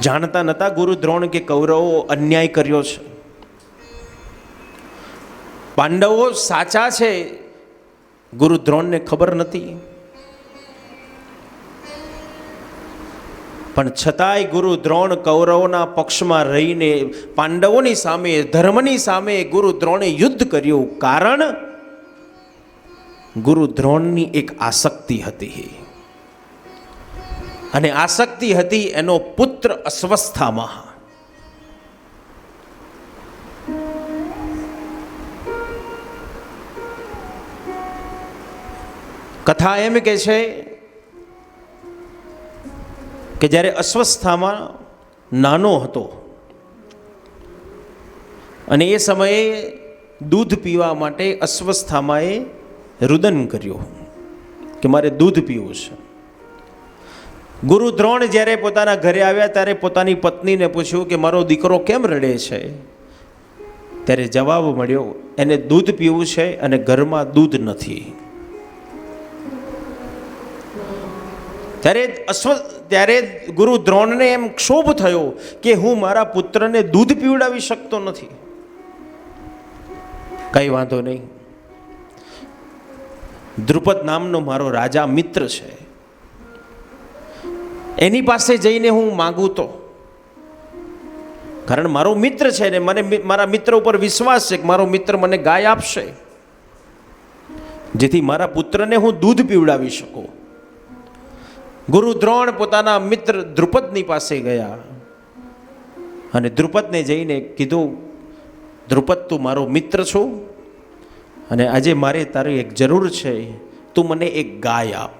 જાણતા નતા ગુરુ દ્રોણ કે કૌરવો અન્યાય કર્યો છે, પાંડવો સાચા છે, ગુરુ દ્રોણને ખબર નથી. પણ છતાંય ગુરુ દ્રોણ કૌરવોના પક્ષમાં રહીને પાંડવોની સામે, ધર્મની સામે ગુરુ દ્રોણે યુદ્ધ કર્યું. કારણ ગુરુ દ્રોણની એક આસક્તિ હતી, અને આસક્તિ હતી એનો પુત્ર અસ્વસ્થામાં. કથા એમ કે છે કે જ્યારે અસ્વસ્થામાં નાનો હતો અને એ સમયે દૂધ પીવા માટે અસ્વસ્થામાએ રુદન કર્યું કે મારે દૂધ પીવું છે. ગુરુ દ્રોણ જ્યારે પોતાના ઘરે આવ્યા ત્યારે પોતાની પત્નીને પૂછ્યું કે મારો દીકરો કેમ રડે છે? ત્યારે જવાબ મળ્યો, એને દૂધ પીવું છે અને ઘરમાં દૂધ નથી. ત્યારે ગુરુ દ્રોણને એમ ક્ષોભ થયો કે હું મારા પુત્રને દૂધ પીવડાવી શકતો નથી. કઈ વાંધો નહીં, દ્રુપદ નામનો મારો રાજા મિત્ર છે, એની પાસે જઈને હું માંગું તો, કારણ મારો મિત્ર છે ને મને મારા મિત્ર ઉપર વિશ્વાસ છે કે મારો મિત્ર મને ગાય આપશે. જેથી મારા પુત્રને હું દૂધ પીવડાવી શકું. ગુરુ દ્રોણ પોતાના મિત્ર દ્રુપદની પાસે ગયા અને દ્રુપદને જઈને કીધું, દ્રુપદ, તું મારો મિત્ર છો અને આજે મારે તારી એક જરૂર છે. તું મને એક ગાય આપ.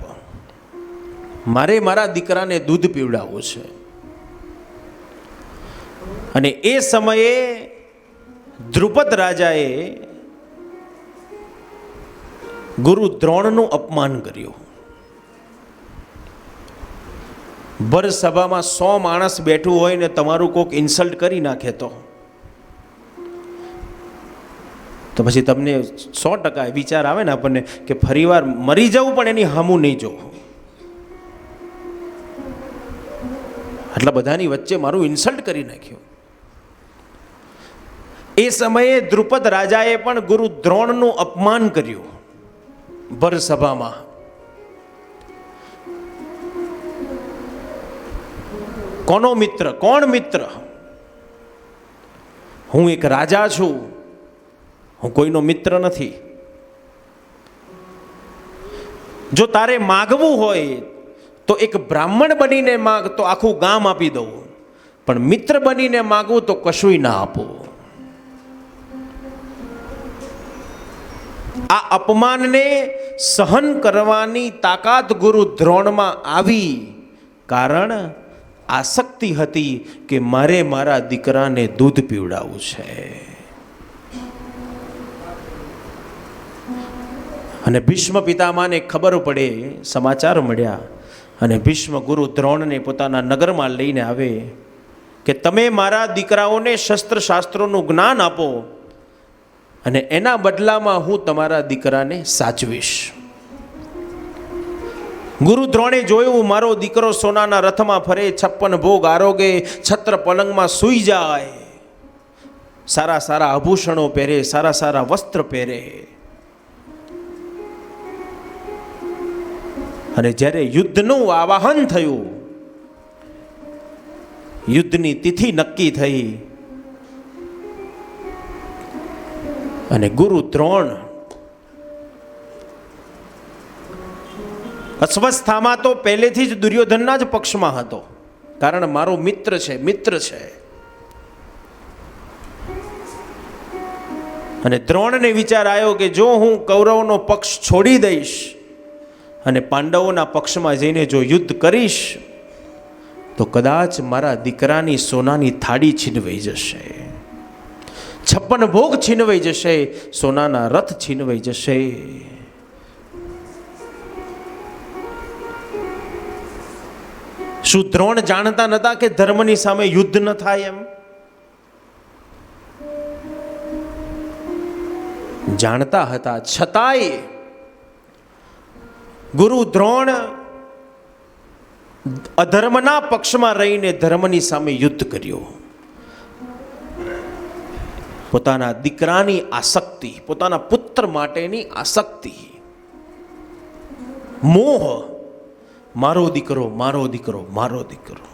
મારે મારા દીકરાને દૂધ પીવડાવવું છે. અને એ સમયે દ્રુપદ રાજાએ ગુરુ દ્રોણનું અપમાન કર્યું. ભર સભામાં 100 માણસ બેઠું હોય ને તમારું કોક ઇન્સલ્ટ કરી નાખે તો પછી તમને 100% વિચાર આવે ને આપણને કે ફરીવાર મરી જવું પણ એની હામું નહીં જોવું. આટલા બધાની વચ્ચે મારું ઇન્સલ્ટ કરી નાખ્યું. એ સમયે દ્રુપદ રાજાએ પણ ગુરુ દ્રોણનું અપમાન કર્યું ભર સભામાં. કોનો મિત્ર? કોણ મિત્ર? હું એક રાજા છું, હું કોઈનો મિત્ર નથી. જો તારે માગવું હોય તો એક બ્રાહ્મણ બનીને માગ, તો આખું ગામ આપી દઉં, પણ મિત્ર બનીને માગવું તો કશુંય ના આપું. આ અપમાનને સહન કરવાની તાકાત ગુરુ દ્રોણમાં આવી, કારણ આસક્તિ હતી કે મારે મારા દીકરાને દૂધ પીવડાવવું છે. અને ભીષ્મ પિતામહને ખબર પડે, સમાચાર મળ્યા, અને ભીષ્મ ગુરુ દ્રોણને પોતાના નગરમાં લઈને આવે કે તમે મારા દીકરાઓને શસ્ત્ર શાસ્ત્રોનું જ્ઞાન આપો અને એના બદલામાં હું તમારા દીકરાને સાચવીશ. ગુરુ દ્રોણે જોયું, મારો દીકરો સોનાના રથમાં ફરે, 56 ભોગ આરોગે, છત્ર પલંગમાં સૂઈ જાય, સારા સારા આભૂષણો પહેરે, સારા સારા વસ્ત્ર પહેરે. અને જ્યારે યુદ્ધનું આવાહન થયું, યુદ્ધની તિથિ નક્કી થઈ, અને ગુરુ દ્રોણ અસ્વસ્થામાં તો પહેલેથી જ દુર્યોધનના જ પક્ષમાં હતો, કારણ મારો મિત્ર છે, મિત્ર છે. અને દ્રોણને વિચાર આવ્યો કે જો હું કૌરવનો પક્ષ છોડી દઈશ અને પાંડવોના પક્ષમાં જઈને જો યુદ્ધ કરીશ તો કદાચ મારા દીકરાની સોનાની થાળી છીનવાઈ જશે, 56 ભોગ છીનવાઈ જશે, સોનાના રથ છીનવાઈ જશે. શું દ્રોણ જાણતા નતા કે ધર્મની સામે યુદ્ધ ન થાય? એમ જાણતા હતા, છતાંય ગુરુ દ્રોણ અધર્મના પક્ષમાં રહીને ધર્મની સામે યુદ્ધ કર્યું. પોતાના દીકરાની આસક્તિ, પોતાના પુત્ર માટેની આસક્તિ, મોહ, મારો દીકરો, મારો દીકરો, મારો દીકરો.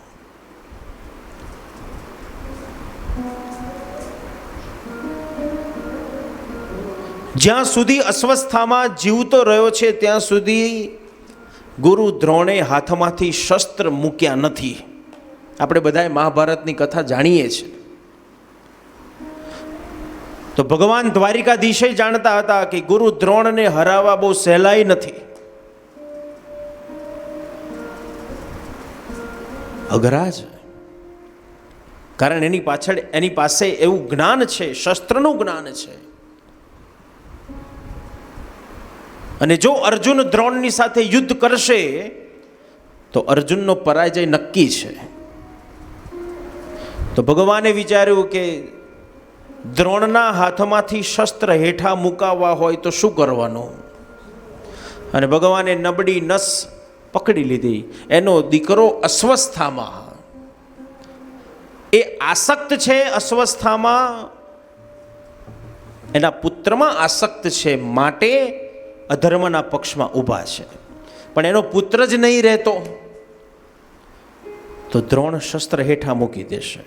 જ્યાં સુધી અસ્વસ્થામાં જીવતો રહ્યો છે ત્યાં સુધી ગુરુ દ્રોણે હાથમાંથી શસ્ત્ર મૂક્યા નથી. આપણે બધાએ મહાભારતની કથા જાણીએ છીએ. તો ભગવાન દ્વારિકાધીશે જાણતા હતા કે ગુરુ દ્રોણને હરાવવા બહુ સહેલાઈ નથી, અઘરા છે. કારણ એની પાછળ એની પાસે એવું જ્ઞાન છે, શસ્ત્રનું જ્ઞાન છે. અને જો અર્જુન દ્રોણની સાથે યુદ્ધ કરશે તો અર્જુનનો પરાજય નક્કી છે. તો ભગવાને વિચાર્યું કે દ્રોણના હાથમાંથી શસ્ત્ર હેઠા મુકાવવા હોય તો શું કરવાનું? અને ભગવાને નબળી નસ પકડી લીધી. એનો દીકરો અસ્વસ્થામાં, એ આસક્ત છે, અસ્વસ્થામાં એના પુત્રમાં આસક્ત છે, માટે અધર્મના પક્ષમાં ઊભા છે. પણ એનો પુત્ર જ નહીં રહેતો તો દ્રોણ શસ્ત્ર હેઠા મૂકી દેશે.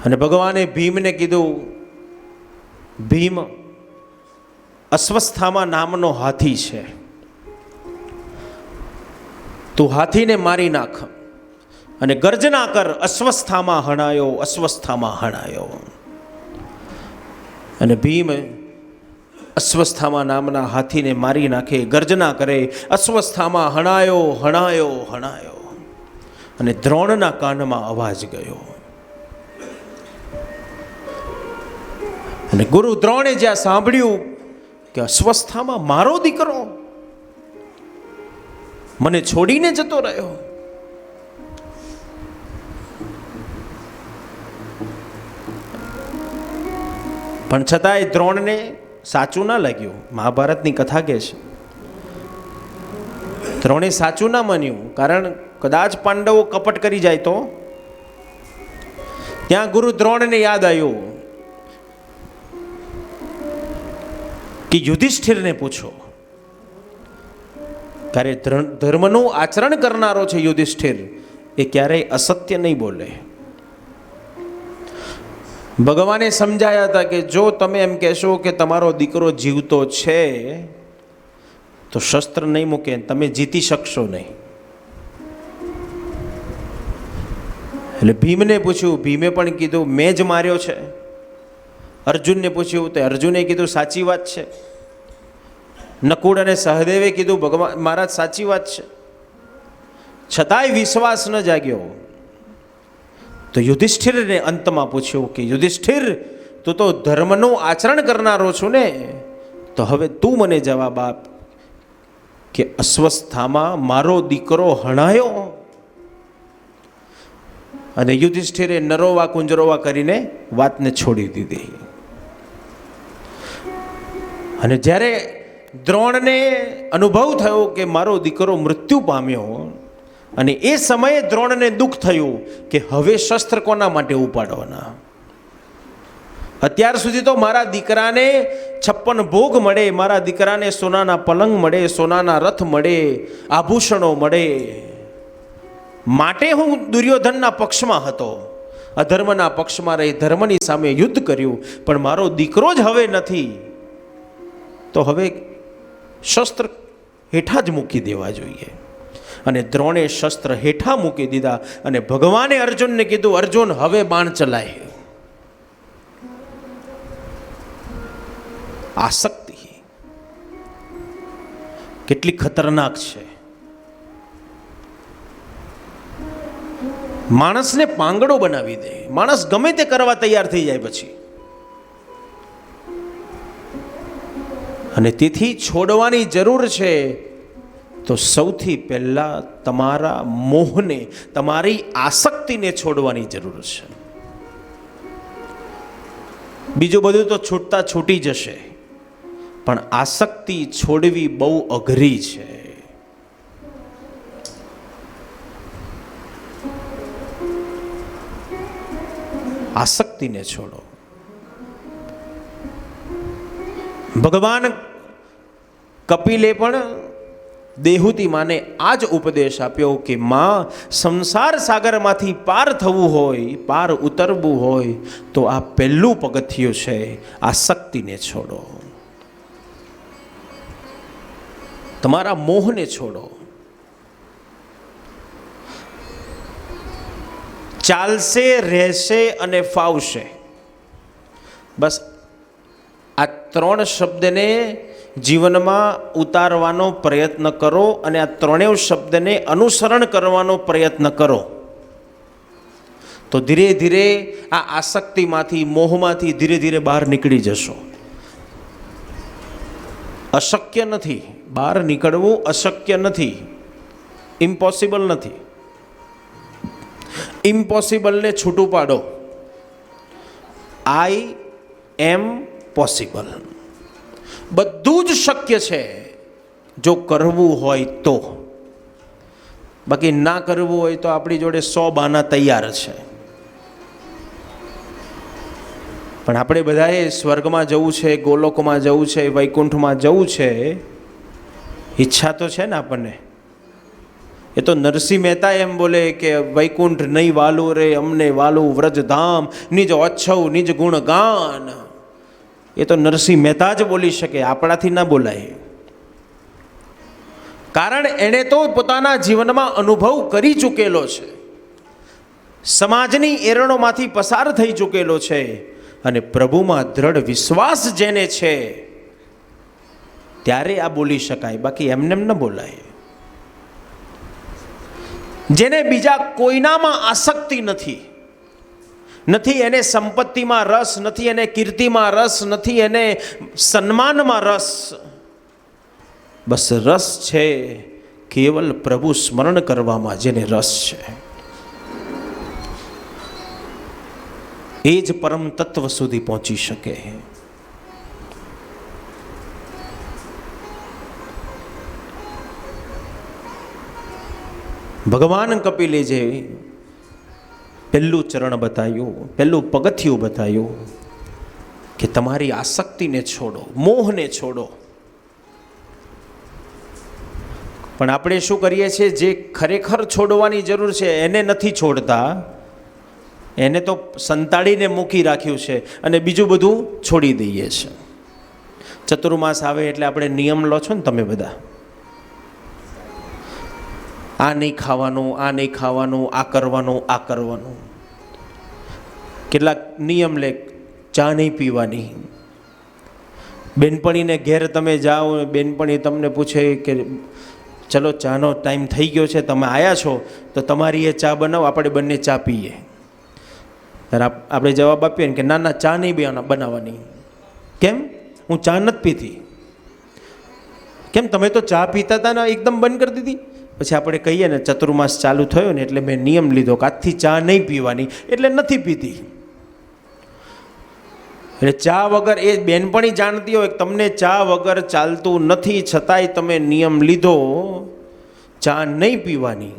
અને ભગવાને ભીમને કીધું, ભીમ, અશ્વસ્થામા નામનો હાથી છે, તું હાથીને મારી નાખ અને ગર્જના કર, અશ્વસ્થામા હણાયો, અશ્વસ્થામા હણાયો. અને ભીમ અશ્વસ્થામા નામના હાથીને મારી નાખે, ગર્જના કરે, અશ્વસ્થામા હણાયો, હણાયો, હણાયો. અને દ્રોણના કાનમાં અવાજ ગયો. અને ગુરુ દ્રોણે જ્યાં સાંભળ્યું કે અશ્વસ્થામા મારો દીકરો મને છોડીને જતો રહ્યો, પણ છતાંય દ્રોણને સાચું ના લાગ્યું. મહાભારતની કથા કહે છે દ્રોણે સાચું ના માન્યું, કારણ કદાચ પાંડવો કપટ કરી જાય તો. ત્યાં ગુરુ દ્રોણને યાદ આવ્યું કે યુધિષ્ઠિરને પૂછો, ત્યારે ધર્મનું આચરણ કરનારો છે યુધિષ્ઠિર, એ ક્યારેય અસત્ય નહીં બોલે. ભગવાને સમજાયા હતા કે જો તમે એમ કહેશો કે તમારો દીકરો જીવતો છે તો શસ્ત્ર નહીં મૂકે, તમે જીતી શકશો નહીં. એટલે ભીમને પૂછ્યું, ભીમે પણ કીધું મેં જ માર્યો છે. અર્જુનને પૂછ્યું તો અર્જુને કીધું સાચી વાત છે. નકુળ અને સહદેવે કીધું ભગવાન મહારાજ સાચી વાત છે. છતાંય વિશ્વાસ ન જાગ્યો. તો યુધિષ્ઠિરને અંતમાં પૂછ્યું કે યુધિષ્ઠિર, તું તો ધર્મનું આચરણ કરનારો છું ને, તો હવે તું મને જવાબ આપ કે અશ્વસ્થામાં મારો દીકરો હણાયો. અને યુધિષ્ઠિરે નરોવા કુંજરોવા કરીને વાતને છોડી દીધી. અને જ્યારે દ્રોણને અનુભવ થયો કે મારો દીકરો મૃત્યુ પામ્યો, અને એ સમયે દ્રોણને દુઃખ થયું કે હવે શસ્ત્ર કોના માટે ઉપાડવાના. અત્યાર સુધી તો મારા દીકરાને 56 ભોગ મળે, મારા દીકરાને સોનાના પલંગ મળે, સોનાના રથ મળે, આભૂષણો મળે, માટે હું દુર્યોધનના પક્ષમાં હતો, અધર્મના પક્ષમાં રહી ધર્મની સામે યુદ્ધ કર્યું, પણ મારો દીકરો જ હવે નથી, તો હવે શસ્ત્ર હેઠા જ મૂકી દેવા જોઈએ. અને દ્રોણે શસ્ત્ર હેઠા મૂકી દીધા. અને ભગવાને અર્જુનને કીધું, અર્જુન હવે બાણ ચલાય. આસક્તિ કેટલી ખતરનાક છે. માણસને પાંગડો બનાવી દે. માણસ ગમે તે કરવા તૈયાર થઈ જાય પછી. અને તેથી છોડવાની જરૂર છે તો સૌથી પહેલા તમારા મોહને, તમારી આસક્તિને છોડવાની જરૂર છે. બીજું બધું તો છૂટતા છૂટી જશે, પણ આસક્તિ છોડવી બહુ અઘરી છે. આસક્તિને છોડો. ભગવાન કપિલે પણ દેહુતી માને આ જ ઉપદેશ આપ્યો કે માં, સંસાર સાગરમાંથી પાર થવું હોય, પાર ઉતરવું હોય તો આ પહેલું પગથિયું છે, આસક્તિને છોડો. તમારા મોહને છોડો. ચાલશે, રહેશે અને ફાવશે, બસ આ 3 શબ્દને જીવનમાં ઉતારવાનો પ્રયત્ન કરો અને આ 3 શબ્દને અનુસરણ કરવાનો પ્રયત્ન કરો, તો ધીરે ધીરે આ આસક્તિમાંથી, મોહમાંથી ધીરે ધીરે બહાર નીકળી જશો. અશક્ય નથી, બહાર નીકળવું અશક્ય નથી, ઇમ્પોસિબલ નથી. ઇમ્પોસિબલને છૂટું પાડો. આઈ એમ પોસિબલ. બધું જ શક્ય છે જો કરવું હોય તો. બાકી ના કરવું હોય તો આપણી જોડે 100 બહાના તૈયાર છે. પણ આપણે બધાએ સ્વર્ગમાં જવું છે, ગોલોકમાં જવું છે, વૈકુંઠમાં જવું છે, ઈચ્છા તો છે ને આપણને. એ તો નરસિંહ મહેતા એમ બોલે કે વૈકુંઠ નહીં વાલું રે અમને વાલું વ્રજધામ, નિજ ઓચ્છવ નિજ ગુણગાન. એ તો નરસિંહ મહેતા જ બોલી શકે, આપણાથી ના બોલાય. કારણ એણે તો પોતાના જીવનમાં અનુભવ કરી ચૂકેલો છે, સમાજની એરણોમાંથી પસાર થઈ ચૂકેલો છે, અને પ્રભુમાં દ્રઢ વિશ્વાસ જેને છે ત્યારે આ બોલી શકાય, બાકી એમને ન બોલાય. જેને બીજા કોઈનામાં આસક્તિ નથી એને સંપત્તિમાં રસ, નથી એને કીર્તિમાં રસ, નથી એને સન્માનમાં રસ, બસ રસ છે કેવલ પ્રભુ સ્મરણ કરવામાં જેને રસ છે, એ જ પરમ તત્વ સુધી પહોંચી શકે. ભગવાન કપિલે જે પહેલું ચરણ બતાવ્યું, પહેલું પગથિયું બતાવ્યું કે તમારી આસક્તિને છોડો, મોહને છોડો. પણ આપણે શું કરીએ છીએ? જે ખરેખર છોડવાની જરૂર છે એને નથી છોડતા, એને તો સંતાડીને મૂકી રાખ્યું છે અને બીજું બધું છોડી દઈએ છે. ચતુર્માસ આવે એટલે આપણે નિયમ લો છો ને તમે બધા, આ નહીં ખાવાનું, આ નહીં ખાવાનું, આ કરવાનું, આ કરવાનું. કેટલાક નિયમ લે, ચા નહીં પીવાની. બેનપણીને ઘેર તમે જાઓ, બેનપણી તમને પૂછે કે ચલો ચાનો ટાઈમ થઈ ગયો છે, તમે આવ્યા છો તો તમારી એ ચા બનાવો, આપણે બંને ચા પીએ. ત્યારે આપણે જવાબ આપીએ ને કે ના ના, ચા નહીં બનાવવાની. કેમ? હું ચા નથી પીતી. કેમ? તમે તો ચા પીતા હતા ને, એકદમ બંધ કરી દીધી. પછી આપણે કહીએ ને ચતુર્માસ ચાલુ થયો ને એટલે મેં નિયમ લીધો કે આજથી ચા નહીં પીવાની, એટલે નથી પીતી. એટલે ચા વગર, એ બેનપણી જાણતી હોય તમને ચા વગર ચાલતું નથી, છતાંય તમે નિયમ લીધો ચા નહીં પીવાની.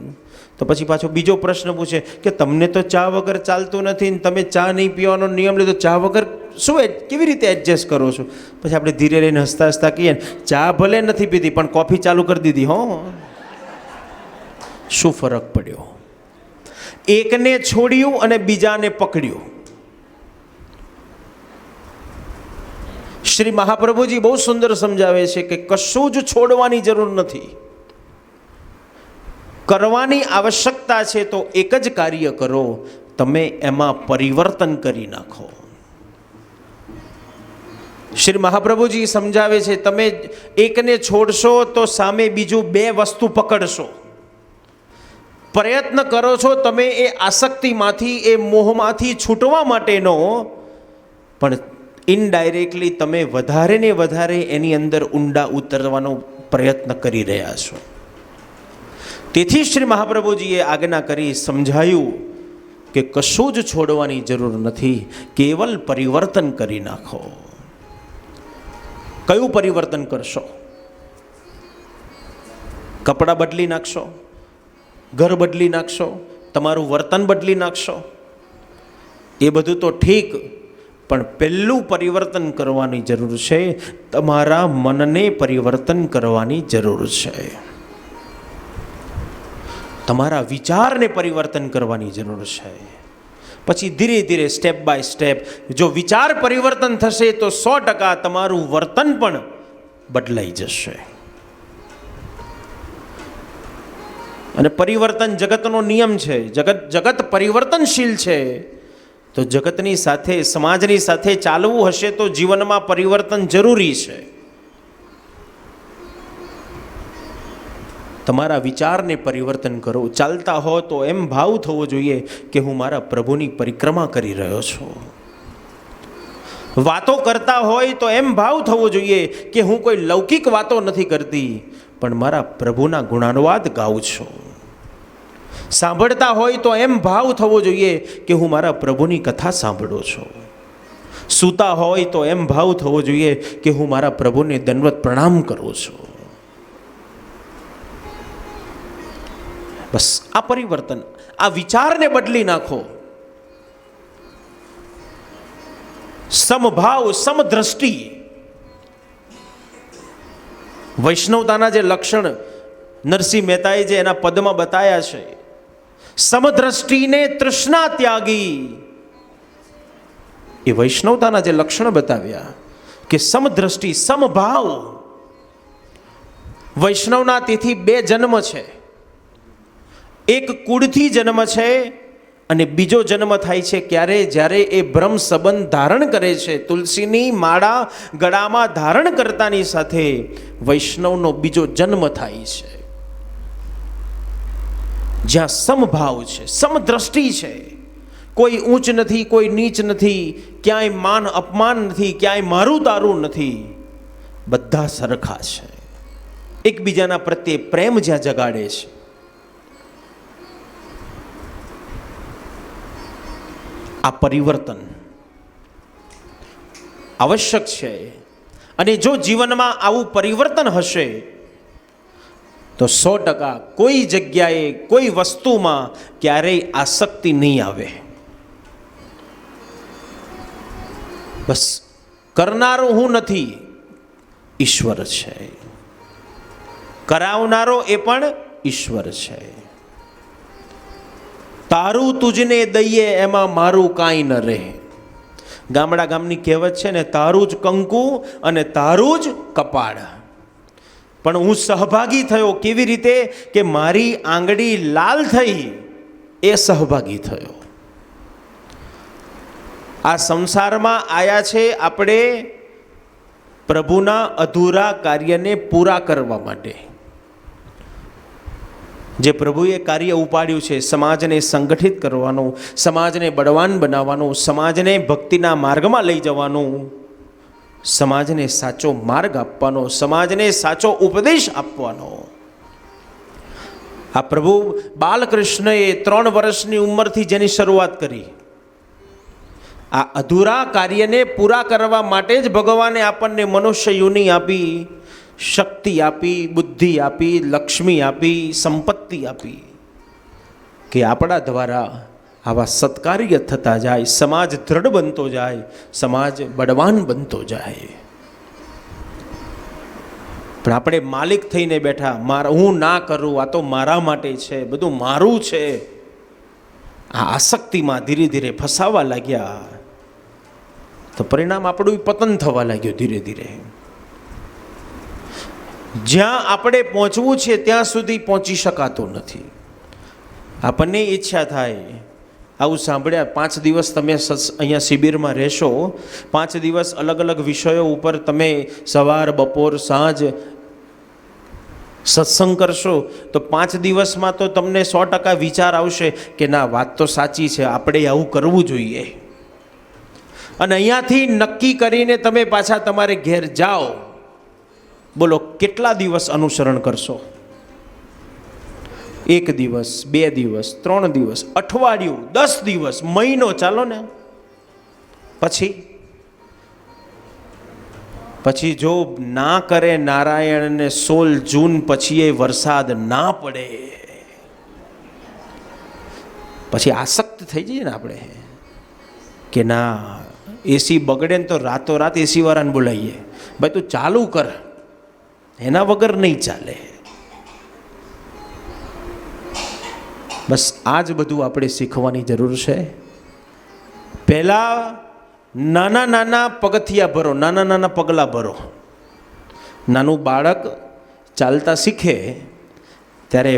તો પછી પાછો બીજો પ્રશ્ન પૂછે કે તમને તો ચા વગર ચાલતું નથી ને તમે ચા નહીં પીવાનો નિયમ લીધો, ચા વગર શું કેવી રીતે એડજસ્ટ કરો છો? પછી આપણે ધીરે રહીને હસતા હસતા કહીએ ચા ભલે નથી પીધી પણ કોફી ચાલુ કરી દીધી. હો, શું ફરક પડ્યો? એકને છોડ્યું અને બીજાને પકડ્યું. શ્રી મહાપ્રભુજી બહુ સુંદર સમજાવે છે કે કશું જ છોડવાની જરૂર નથી, કરવાની આવશ્યકતા છે તો એક જ કાર્ય કરો, તમે એમાં પરિવર્તન કરી નાખો. શ્રી મહાપ્રભુજી સમજાવે છે તમે એકને છોડશો તો સામે બીજું બે વસ્તુ પકડશો. પ્રયત્ન કરો છો તમે એ આસક્તિમાંથી, એ મોહમાંથી છૂટવા માટેનો, પણ ઇનડાયરેક્ટલી તમે વધારે ને વધારે એની અંદર ઊંડા ઉતરવાનો પ્રયત્ન કરી રહ્યા છો. તેથી શ્રી મહાપ્રભુજીએ આજ્ઞા કરી, સમજાયું કે કશું જ છોડવાની જરૂર નથી, કેવલ પરિવર્તન કરી નાખો. કયું પરિવર્તન કરશો? કપડાં બદલી નાખશો, ઘર બદલી નાખશો, તમારું વર્તન બદલી નાખશો? એ બધું તો ઠીક, પણ પહેલું પરિવર્તન કરવાની જરૂર છે, તમારા મનને પરિવર્તન કરવાની જરૂર છે, તમારા વિચારને પરિવર્તન કરવાની જરૂર છે. પછી ધીરે ધીરે સ્ટેપ બાય સ્ટેપ જો વિચાર પરિવર્તન થશે તો 100% તમારું વર્તન પણ બદલાઈ જશે. અને પરિવર્તન જગતનો નિયમ છે, જગત પરિવર્તનશીલ છે. તો જગતની સાથે, સમાજની સાથે ચાલવું હશે તો જીવનમાં પરિવર્તન જરૂરી છે. તમારા વિચારને પરિવર્તન કરો. ચાલતા હો તો એમ ભાવ થવો જોઈએ કે હું મારા પ્રભુની પરિક્રમા કરી રહ્યો છું. વાતો કરતા હોય તો એમ ભાવ થવો જોઈએ કે હું કોઈ લૌકિક વાતો નથી કરતી, પણ મારા પ્રભુના ગુણાનુવાદ ગાઉં છું. સાંભળતા હોય તો એમ ભાવ થવો જોઈએ કે હું મારા પ્રભુની કથા સાંભળું છું. સૂતા હોય તો એમ ભાવ થવો જોઈએ કે હું મારા પ્રભુને દંડવત પ્રણામ કરું છું. બસ આ પરિવર્તન, આ વિચારને બદલી નાખો. સમભાવ, સમદ્રષ્ટિ, વૈષ્ણવતાના જે લક્ષણ નરસિંહ મહેતાએ જે એના પદમાં બતાયા છે, સમદ્રષ્ટિને તૃષ્ણા ત્યાગી, એ વૈષ્ણવતાના જે લક્ષણ બતાવ્યા. કે સમદ્રષ્ટિ, સમભાવ. વૈષ્ણવના તેથી બે જન્મ છે. એક કુળથી જન્મ છે અને બીજો જન્મ થાય છે ક્યારે? જ્યારે એ બ્રહ્મ સંબંધ ધારણ કરે છે. તુલસીની માળા ગળામાં ધારણ કરતાની સાથે વૈષ્ણવનો બીજો જન્મ થાય છે. જ્યાં સમભાવ છે, સમદ્રષ્ટિ છે. કોઈ ઊંચ નથી, કોઈ નીચ નથી, ક્યાંય માન અપમાન નથી, ક્યાંય મારું તારું નથી. બધા સરખા છે. એકબીજાના પ્રત્યે પ્રેમ જ્યાં જગાડે છે. આ પરિવર્તન આવશ્યક છે. અને જો જીવનમાં આવું પરિવર્તન હશે તો 100% કોઈ જગ્યાએ કોઈ વસ્તુમાં ક્યારેય આસક્તિ નહીં આવે. બસ કરનારો હું નથી, ઈશ્વર છે. કરાવનારો એ પણ ઈશ્વર છે. તારું તુજને દઈએ એમાં મારું કાંઈ ન રહે. ગામડા ગામની કહેવત છે ને, તારું જ કંકુ અને તારું જ કપાળ. પણ હું સહભાગી થયો કેવી રીતે? કે મારી આંગળી લાલ થઈ એ સહભાગી થયો. આ સંસારમાં આયા છે આપણે પ્રભુના અધૂરા કાર્યને પૂરા કરવા માટે. જે પ્રભુએ કાર્ય ઉપાડ્યું છે, સમાજને સંગઠિત કરવાનું, સમાજને બળવાન બનાવવાનું, સમાજને ભક્તિના માર્ગમાં લઈ જવાનું, સમાજને સાચો માર્ગ આપવાનો, સમાજને સાચો ઉપદેશ આપવાનો. આ પ્રભુ બાલકૃષ્ણએ 3 વર્ષની ઉંમરથી જેની શરૂઆત કરી, આ અધૂરા કાર્યને પૂરા કરવા માટે જ ભગવાને આપણને મનુષ્ય યોનિ આપી, શક્તિ આપી, બુદ્ધિ આપી, લક્ષ્મી આપી, સંપત્તિ આપી, કે આપણા દ્વારા આવા સત્કાર્ય થતા જાય, સમાજ દ્રઢ બનતો જાય, સમાજ બળવાન બનતો જાય. પણ આપણે માલિક થઈને બેઠા, હું ના કરું, આ તો મારા માટે છે, બધું મારું છે. આ આસક્તિમાં ધીરે ધીરે ફસાવા લાગ્યા તો પરિણામ આપણું પતન થવા લાગ્યું ધીરે ધીરે. જ્યાં આપણે પહોંચવું છે ત્યાં સુધી પહોંચી શકાતું નથી. આપણને ઈચ્છા થાય, આવું સાંભળ્યા, 5 દિવસ તમે અહીંયા શિબિરમાં રહેશો, 5 દિવસ અલગ અલગ વિષયો ઉપર તમે સવાર, બપોર, સાંજ સત્સંગ કરશો તો 5 દિવસમાં તો તમને 100% વિચાર આવશે કે ના, વાત તો સાચી છે, આપણે આવું કરવું જોઈએ. અને અહીંયાથી નક્કી કરીને તમે પાછા તમારે ઘેર જાઓ. બોલો કેટલા દિવસ અનુસરણ કરશો? 1 દિવસ, 2 દિવસ, 3 દિવસ, અઠવાડિયું, 10 દિવસ, મહિનો, ચાલો ને. પછી જો ના કરે નારાયણ ને 16 જૂન પછી એ વરસાદ ના પડે, પછી આસક્ત થઈ જઈએ ને આપણે કે ના, એસી બગડે ને તો રાતોરાત એસી વાળાને બોલાવીએ, ભાઈ તું ચાલુ કર, એના વગર નહીં ચાલે. બસ આ જ બધું આપણે શીખવાની જરૂર છે. પહેલાં નાના નાના પગથિયા ભરો, નાના નાના પગલાં ભરો. નાનું બાળક ચાલતા શીખે ત્યારે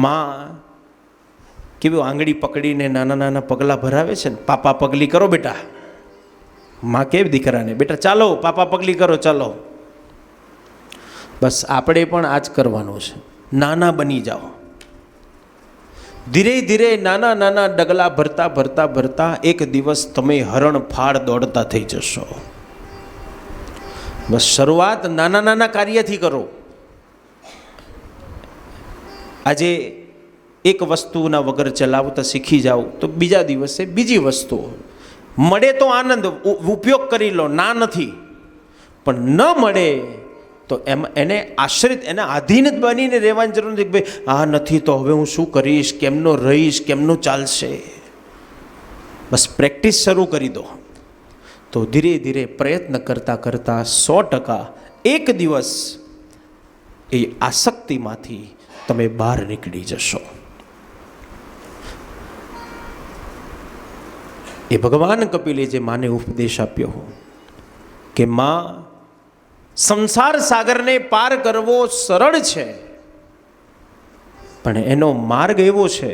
માં કેવી આંગળી પકડીને નાના નાના પગલાં ભરાવે છે ને, પાપા પગલી કરો બેટા. માં કેવી દીકરાને, બેટા ચાલો, પાપા પગલી કરો, ચાલો. બસ આપણે પણ આ જ કરવાનું છે. નાના બની જાઓ. ધીરે ધીરે નાના નાના ડગલા ભરતા ભરતા ભરતા એક દિવસ તમે હરણફાળ દોડતા થઈ જશો. બસ શરૂઆત નાના નાના કાર્યથી કરો. આજે એક વસ્તુના વગર ચલાવતા શીખી જાઓ તો બીજા દિવસે બીજી વસ્તુ મળે તો આનંદ, ઉપયોગ કરી લો, ના નથી. પણ ન મળે તો એને આશ્રિત, એને આધીન જ બનીને રહેવાની જરૂર નથી કે ભાઈ આ નથી તો હવે હું શું કરીશ, કેમનો રહીશ, કેમનું ચાલશે. બસ પ્રેક્ટિસ શરૂ કરી દો તો ધીરે ધીરે પ્રયત્ન કરતાં કરતાં 100% એક દિવસ એ આસક્તિમાંથી તમે બહાર નીકળી જશો. એ ભગવાન કપિલે જે માને ઉપદેશ આપ્યો કે માં, સંસાર સાગરને પાર કરવો સરળ છે, પણ એનો માર્ગ એવો છે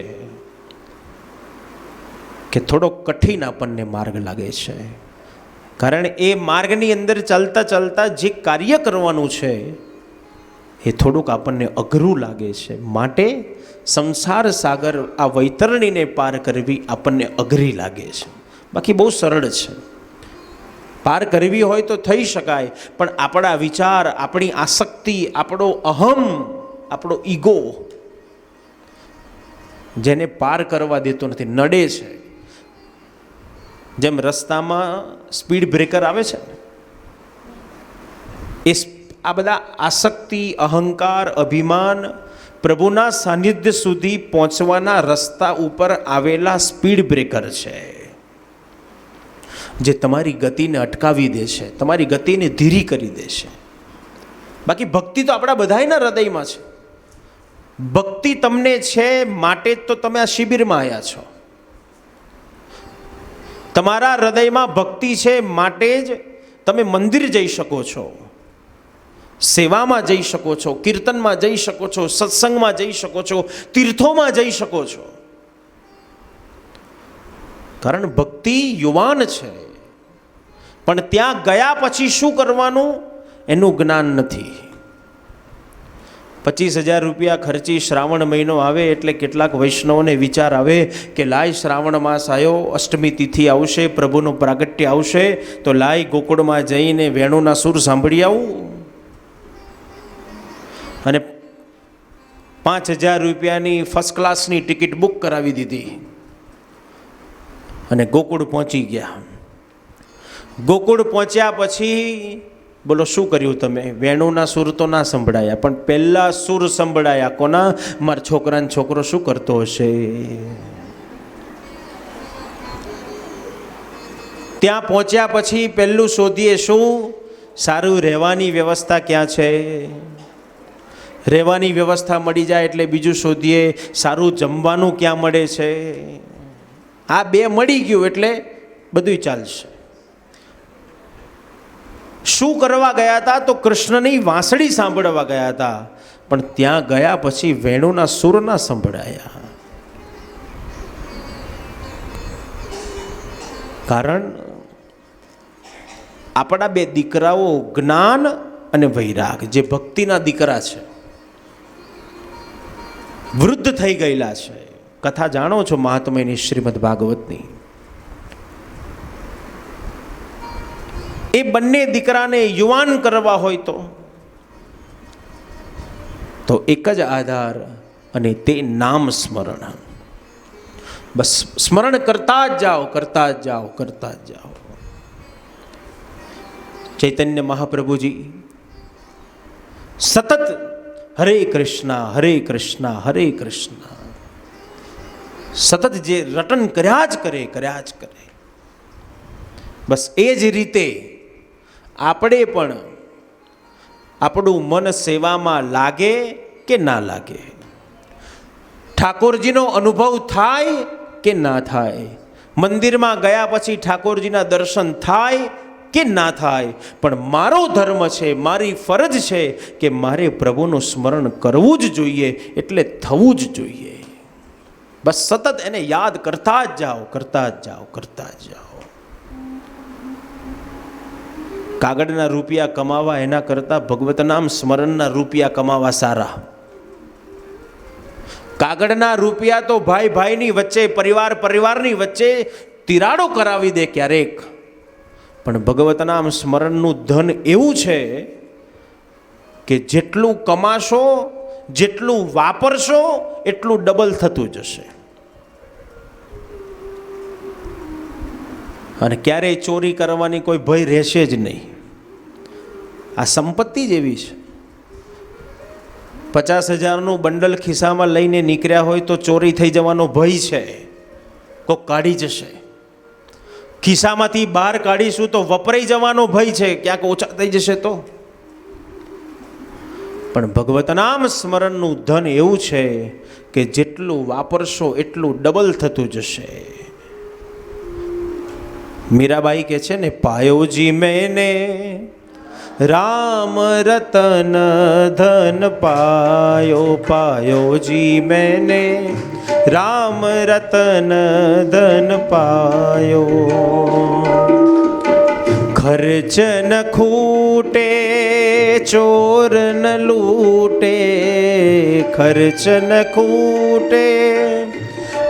કે થોડો કઠિન આપણને માર્ગ લાગે છે. કારણ એ માર્ગની અંદર ચાલતા ચાલતા જે કાર્ય કરવાનું છે એ થોડુંક આપણને અઘરું લાગે છે. માટે સંસાર સાગર, આ વૈતરણીને પાર કરવી આપણને અઘરી લાગે છે. બાકી બહુ સરળ છે. પાર કરવી હોય તો થઈ શકાય, પણ આપણા વિચાર, આપણી આસક્તિ, આપણો અહમ, આપણો ઈગો જેને પાર કરવા દેતો નથી, નડે છે. જેમ રસ્તામાં સ્પીડ બ્રેકર આવે છે ને, એ આ બધા આસક્તિ, અહંકાર, અભિમાન પ્રભુના સાનિધ્ય સુધી પહોંચવાના રસ્તા ઉપર આવેલા સ્પીડ બ્રેકર છે, જે તમારી ગતિને અટકાવી દે છે, તમારી ગતિને ધીરી કરી દે છે. બાકી ભક્તિ તો આપણા બધાયના હૃદયમાં છે. ભક્તિ તમને છે માટે જ તો તમે આ શિબિરમાં આવ્યા છો. તમારા હૃદયમાં ભક્તિ છે માટે જ તમે મંદિર જઈ શકો છો, સેવામાં જઈ શકો છો, કીર્તનમાં જઈ શકો છો, સત્સંગમાં જઈ શકો છો, તીર્થોમાં જઈ શકો છો. કારણ ભક્તિ યુવાન છે, પણ ત્યાં ગયા પછી શું કરવાનું એનું જ્ઞાન નથી. 25,000 રૂપિયા ખર્ચી શ્રાવણ મહિનો આવે એટલે કેટલાક વૈષ્ણવોને વિચાર આવે કે લાય શ્રાવણ માસ આવ્યો, અષ્ટમી તિથિ આવશે, પ્રભુનું પ્રાગટ્ય આવશે, તો લાય ગોકુળમાં જઈને વેણુના સૂર સાંભળી આવું. અને 5,000 રૂપિયાની ફર્સ્ટ ક્લાસની ટિકિટ બુક કરાવી દીધી અને ગોકુળ પહોંચી ગયા. ગોકુળ પહોંચ્યા પછી બોલો શું કર્યું તમે? વેણુના સૂર તો ના સંભળાયા, પણ પહેલા સૂર સંભળાયા. કોના? મારા છોકરાનો છોકરો શું કરતો હશે? ત્યાં પહોંચ્યા પછી પહેલું શોધીએ શું? સારું રહેવાની વ્યવસ્થા ક્યાં છે? રહેવાની વ્યવસ્થા મળી જાય એટલે બીજું શોધીએ સારું જમવાનું ક્યાં મળે છે. આ બે મળી ગયું એટલે બધું ચાલશે. શું કરવા ગયા હતા? તો કૃષ્ણની વાંસળી સાંભળવા ગયા હતા, પણ ત્યાં ગયા પછી વેણુના સૂર ના સંભળાયા. કારણ આપણા બે દીકરાઓ જ્ઞાન અને વૈરાગ, જે ભક્તિના દીકરા છે, વૃદ્ધ થઈ ગયેલા છે. કથા જાણો છો મહાત્મ્યની, શ્રીમદ ભાગવતની. એ બંને દીકરાને યુવાન કરવા હોય તો એક જ આધાર, અને તે નામ સ્મરણ. બસ સ્મરણ કરતા જ જાઓ, કરતા જ જાઓ, કરતા જ જાઓ. ચૈતન્ય મહાપ્રભુજી સતત હરે કૃષ્ણ, હરે કૃષ્ણ, હરે કૃષ્ણ સતત જે રટન કર્યા જ કરે. બસ એ જ રીતે આપણે પણ આપણું મન સેવામાં લાગે કે ના લાગે, ઠાકોરજીનો અનુભવ થાય કે ના થાય, મંદિરમાં ગયા પછી ઠાકોરજીના દર્શન થાય કે ના થાય, પણ મારો ધર્મ છે, મારી ફરજ છે કે મારે પ્રભુનું સ્મરણ કરવું જ જોઈએ, એટલે થવું જ જોઈએ. બસ સતત એને યાદ કરતા જ જાઓ, કરતા જ જાઓ, કરતા જ જાઓ. કાગળના રૂપિયા કમાવા એના કરતાં ભગવત નામ સ્મરણના રૂપિયા કમાવા સારા. કાગળના રૂપિયા તો ભાઈ ભાઈની વચ્ચે, પરિવાર પરિવારની વચ્ચે તિરાડો કરાવી દે ક્યારેક, પણ ભગવત નામ સ્મરણનું ધન એવું છે કે જેટલું કમાશો, જેટલું વાપરશો, એટલું ડબલ થતું જશે. અને ક્યારેય ચોરી કરવાની કોઈ ભય રહેશે જ નહીં. આ સંપત્તિ જ એવી છે. 50,000નું બંડલ ખિસ્સામાં લઈને નીકળ્યા હોય તો ચોરી થઈ જવાનો ભય છે, કોક કાઢી જશે. ખિસ્સામાંથી બહાર કાઢીશું તો વપરાઈ જવાનો ભય છે, ક્યાંક ઓછા થઈ જશે તો. પણ ભગવત નામ સ્મરણનું ધન એવું છે કે જેટલું વાપરશો એટલું ડબલ થતું જશે. मीराबाई के छे ने पायो जी मैंने राम रतन धन पायो, पायो जी मैंने राम रतन धन पायो। खर्च न खूटे चोर न लूटे, खर्च न खूटे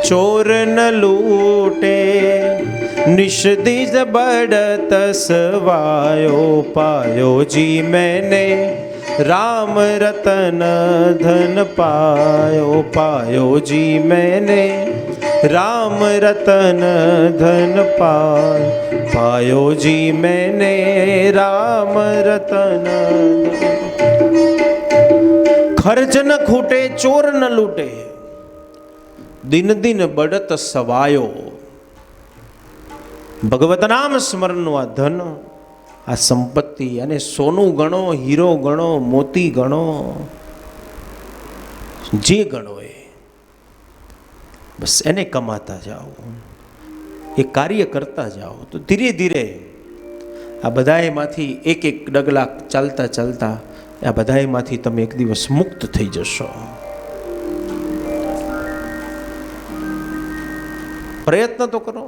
चोर न लूटे, निष्दिज बढ़त सवायो, पायो जी मैंने राम रतन धन पायो, पायो जी मैंने राम रतन धन पायो जी मैंने राम रतन। खर्च न खूटे चोर न लूटे, दिन दिन बढ़त सवायो। भगवत नाम स्मरण आ धन, आ संपत्ति, અને સોનું ગણો, હીરો ગણો, મોતી ગણો, જે ગણો એ બસ એને કમાતા જાઓ, એ કાર્ય કરતા જાઓ, તો ધીરે ધીરે આ બધાયમાંથી એક એક ડગલા ચાલતા ચાલતા આ બધાયમાંથી તમે એક દિવસ મુક્ત થઈ જશો. પ્રયત્ન તો કરો,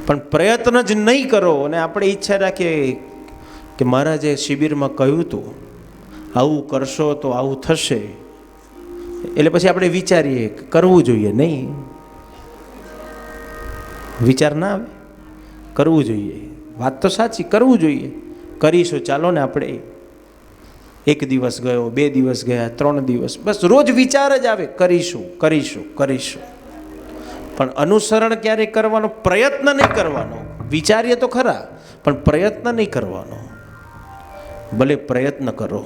પણ પ્રયત્ન જ નહીં કરો અને આપણે ઈચ્છા રાખીએ કે મહારાજે શિબિરમાં કહ્યું હતું આવું કરશો તો આવું થશે, એટલે પછી આપણે વિચારીએ કરવું જોઈએ. નહીં, વિચાર ના આવે, કરવું જોઈએ. વાત તો સાચી, કરવું જોઈએ. કરીશું, ચાલો ને. આપણે એક દિવસ ગયો, 2 દિવસ ગયા, 3 દિવસ, બસ રોજ વિચાર જ આવે કરીશું કરીશું કરીશું, પણ અનુસરણ ક્યારે કરવાનો? પ્રયત્ન નહીં કરવાનો. વિચારીએ તો ખરા, પણ પ્રયત્ન નહીં કરવાનો. ભલે પ્રયત્ન કરો,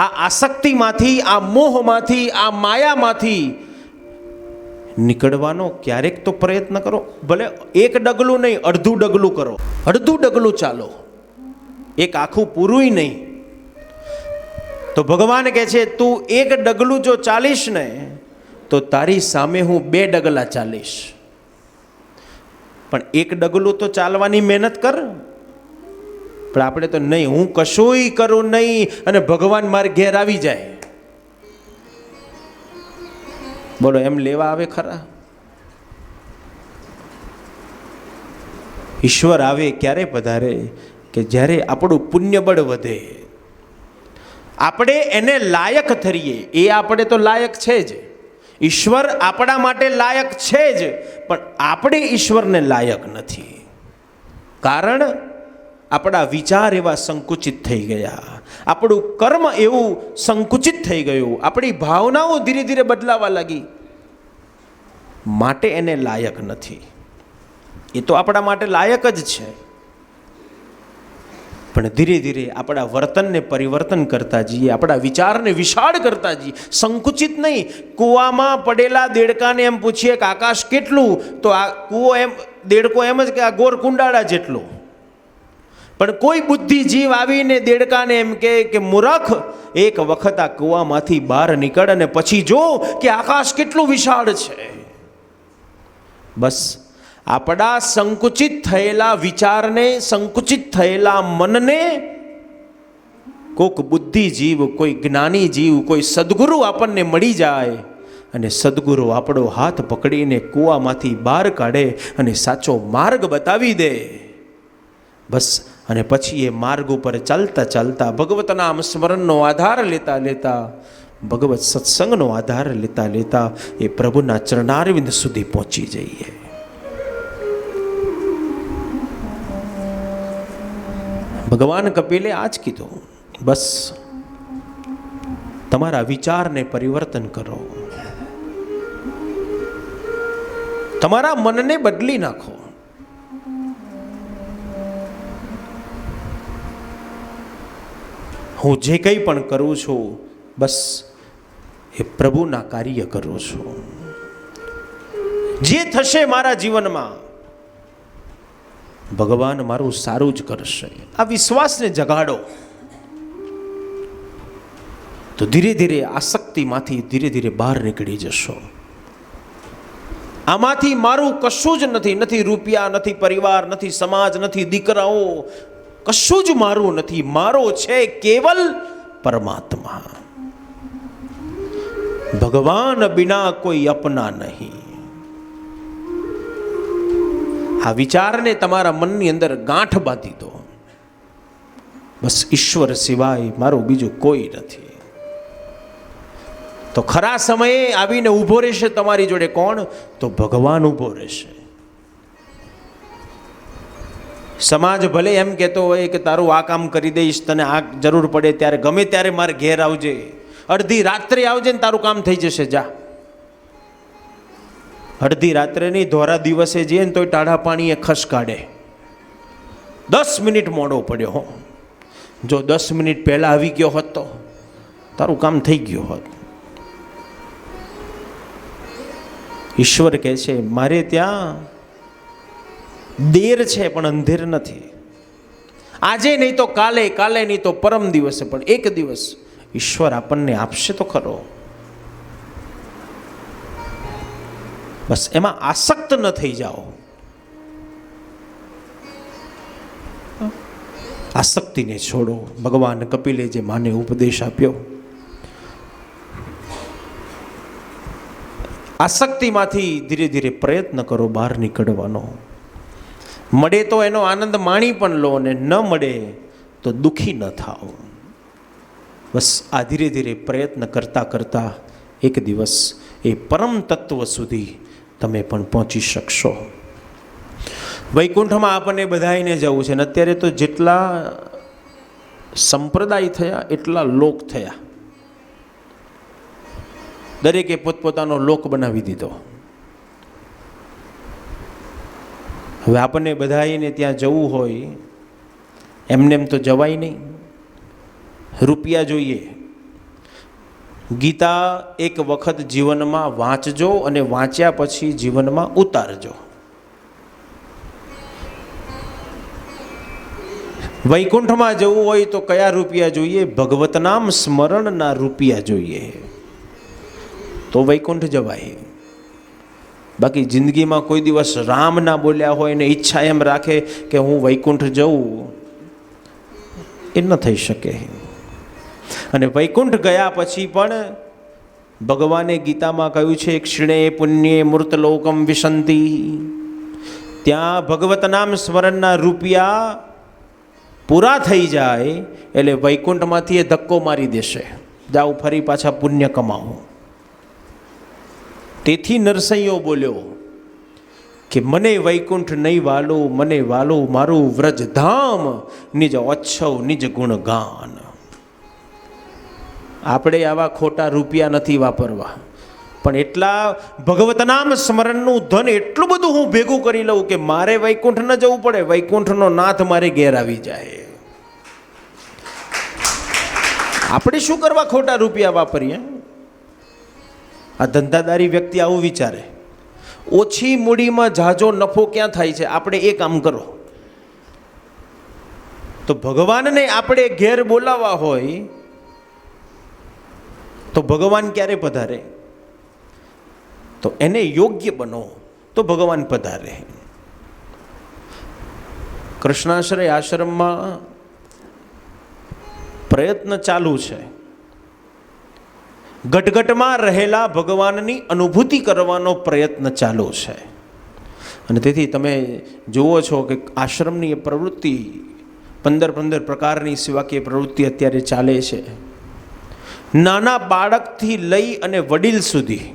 આ આસક્તિમાંથી, આ મોહમાંથી, આ માયામાંથી નીકળવાનો ક્યારેક તો પ્રયત્ન કરો. ભલે એક ડગલું નહીં, અડધું ડગલું કરો, અડધું ડગલું ચાલો, એક આખું પૂરું નહીં. તો ભગવાન કહે છે તું એક ડગલું જો ચાલીશ ને તો તારી સામે હું 2 ડગલા ચાલીશ. પણ એક ડગલું તો ચાલવાની મહેનત કર. પણ આપણે તો નહીં, હું કશુંય કરું નહીં અને ભગવાન મારે ઘેર આવી જાય. બોલો, એમ લેવા આવે ખરા? ઈશ્વર આવે ક્યારે પધારે? કે જ્યારે આપણું પુણ્યબળ વધે, આપણે એને લાયક થઈએ. એ આપણે તો લાયક છે જ, ઈશ્વર આપણા માટે લાયક છે જ, પણ આપણે ઈશ્વરને લાયક નથી. કારણ આપણા વિચાર એવા સંકુચિત થઈ ગયા, આપણું કર્મ એવું સંકુચિત થઈ ગયું, આપણી ભાવનાઓ ધીરે ધીરે બદલાવા લાગી, માટે એને લાયક નથી. એ તો આપણા માટે લાયક જ છે, પણ ધીરે ધીરે આપણા વર્તનને પરિવર્તન કરતા જઈએ, આપણા વિચારને વિશાળ કરતા જઈએ, સંકુચિત નહીં. કૂવામાં પડેલા દેડકાને એમ પૂછીએ કે આકાશ કેટલું, તો આ કૂવો એમ, દેડકો એમ જ કે આ ગોર કુંડાળા જેટલો. પણ કોઈ બુદ્ધિજીવ આવીને દેડકાને એમ કે મૂર્ખ, એક વખત આ કૂવામાંથી બહાર નીકળ અને પછી જો કે આકાશ કેટલું વિશાળ છે. બસ આપણા સંકુચિત થયેલા વિચારને, સંકુચિત થયેલા મનને કોઈક બુદ્ધિજીવ, કોઈ જ્ઞાની જીવ, કોઈ સદગુરુ આપણને મળી જાય અને સદગુરુ આપણો હાથ પકડીને કૂવામાંથી બહાર કાઢે અને સાચો માર્ગ બતાવી દે. બસ, અને પછી એ માર્ગ ઉપર ચાલતા ચાલતા ભગવત નામ સ્મરણનો આધાર લેતા લેતા, ભગવત સત્સંગનો આધાર લેતા લેતા એ પ્રભુના ચરણારવિંદ સુધી પહોંચી જઈએ. ભગવાન કપિલે આ જ કીધું, બસ તમારા વિચારને પરિવર્તન કરો, તમારા મનને બદલી નાખો. હું જે કંઈ પણ કરું છું, બસ એ પ્રભુના કાર્ય કરું છું. જે થશે મારા જીવનમાં, ભગવાન મારું સારું જ કરશે. આ વિશ્વાસને જગાડો, તો ધીરે ધીરે આસક્તિમાંથી ધીરે ધીરે બહાર નીકળી જશો. આમાંથી મારું કશું જ નથી. નથી રૂપિયા, નથી પરિવાર, નથી સમાજ, નથી દીકરાઓ, કશું જ મારું નથી. મારો છે કેવલ પરમાત્મા. ભગવાન બિના કોઈ અપના નહીં. આ વિચારને તમારા મનની અંદર ગાંઠ બાંધી દો. બસ ઈશ્વર સિવાય મારું બીજું કોઈ નથી. તો ખરા સમયે આવીને ઊભો રહેશે તમારી જોડે કોણ? તો ભગવાન ઊભો રહેશે. સમાજ ભલે એમ કહેતો હોય કે તારું આ કામ કરી દઈશ, તને આ જરૂર પડે ત્યારે ગમે ત્યારે મારે ઘેર આવજે, અડધી રાત્રે આવજે ને તારું કામ થઈ જશે, જા. અડધી રાત્રે નહીં, ધોરા દિવસે જઈએ ને તોય ટાઢા પાણીએ ખસ કાઢે. 10 મિનિટ મોડો પડ્યો. જો 10 મિનિટ પહેલા આવી ગયો હોત તો તારું કામ થઈ ગયું હોત. ઈશ્વર કહે છે મારે ત્યાં દેર છે પણ અંધેર નથી. આજે નહીં તો કાલે, કાલે નહીં તો પરમ દિવસે, પણ એક દિવસ ઈશ્વર આપણને આપશે તો ખરો. બસ એમાં આસક્ત ન થઈ જાઓ. આસક્તિને છોડો. ભગવાન કપિલે જે માને ઉપદેશ આપ્યો, આસક્તિમાંથી ધીરે ધીરે પ્રયત્ન કરો બહાર નીકળવાનો. મળે તો એનો આનંદ માણી પણ લો, અને ન મળે તો દુઃખી ન થાઓ. બસ આ ધીરે ધીરે પ્રયત્ન કરતાં કરતાં એક દિવસ એ પરમ તત્વ સુધી તમે પણ પહોંચી શકશો. વૈકુંઠમાં આપણને બધાઈને જવું છે, અને અત્યારે તો જેટલા સંપ્રદાય થયા એટલા લોક થયા. દરેકે પોતપોતાનો લોક બનાવી દીધો. હવે આપણને બધાઈને ત્યાં જવું હોય, એમને એમ તો જવાય નહીં. રૂપિયા જોઈએ. ગીતા એક વખત જીવનમાં વાંચજો, અને વાંચ્યા પછી જીવનમાં ઉતારજો. વૈકુંઠમાં જવું હોય તો કયા રૂપિયા જોઈએ? ભગવત નામ સ્મરણના રૂપિયા જોઈએ, તો વૈકુંઠ જવાય. બાકી જિંદગીમાં કોઈ દિવસ રામ ના બોલ્યા હોય ને ઈચ્છા એમ રાખે કે હું વૈકુંઠ જઉં, એ ન થઈ શકે. અને વૈકુંઠ ગયા પછી પણ ભગવાને ગીતામાં કહ્યું છે, ક્ષીણે પુણ્યે મૂર્તલોકમ વિશંતિ. ત્યાં ભગવત નામ સ્મરણના રૂપિયા પૂરા થઈ જાય એટલે વૈકુંઠમાંથી એ ધક્કો મારી દેશે, જાઓ ફરી પાછા પુણ્ય કમાવો. તેથી નરસૈયો બોલ્યો કે મને વૈકુંઠ નહીં વાલો, મને વાલો મારું વ્રજધામ, નિજ ઓચ્છવ નિજ ગુણગાન. આપણે આવા ખોટા રૂપિયા નથી વાપરવા, પણ એટલા ભગવત નામ સ્મરણનું ધન એટલું બધું હું ભેગું કરી લઉં કે મારે વૈકુંઠ ન જવું પડે, વૈકુંઠનો નાથ મારે ઘેર આવી જાય. આપણે શું કરવા ખોટા રૂપિયા વાપરીએ? આ ધંધાદારી વ્યક્તિ આવું વિચારે, ઓછી મૂડીમાં ઝાઝો નફો ક્યાં થાય છે? આપણે એ કામ કરો. તો ભગવાનને આપણે ઘેર બોલાવવા હોય તો ભગવાન ક્યારે પધારે? તો એને યોગ્ય બનો તો ભગવાન પધારે. કૃષ્ણાશ્રય આશ્રમમાં પ્રયત્ન ચાલુ છે. ઘટઘટમાં રહેલા ભગવાનની અનુભૂતિ કરવાનો પ્રયત્ન ચાલુ છે. અને તેથી તમે જુઓ છો કે આશ્રમની પ્રવૃત્તિ 15 પ્રકારની સેવાકીય પ્રવૃત્તિ અત્યારે ચાલે છે. નાના બાળકથી લઈ અને વડીલ સુધી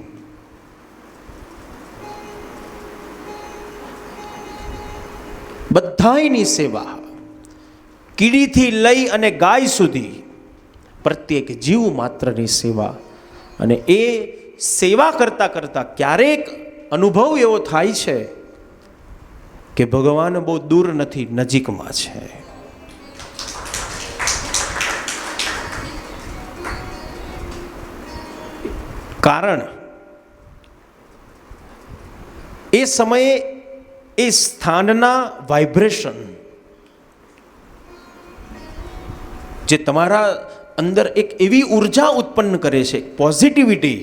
બધાની સેવા, કીડીથી લઈ અને ગાય સુધી પ્રત્યેક જીવ માત્રની સેવા. અને એ સેવા કરતાં કરતાં ક્યારેક અનુભવ એવો થાય છે કે ભગવાન બહુ દૂર નથી, નજીકમાં છે. કારણ એ સમયે એ સ્થાનના વાઇબ્રેશન જે તમારા અંદર એક એવી ઉર્જા ઉત્પન્ન કરે છે, પોઝિટિવિટી,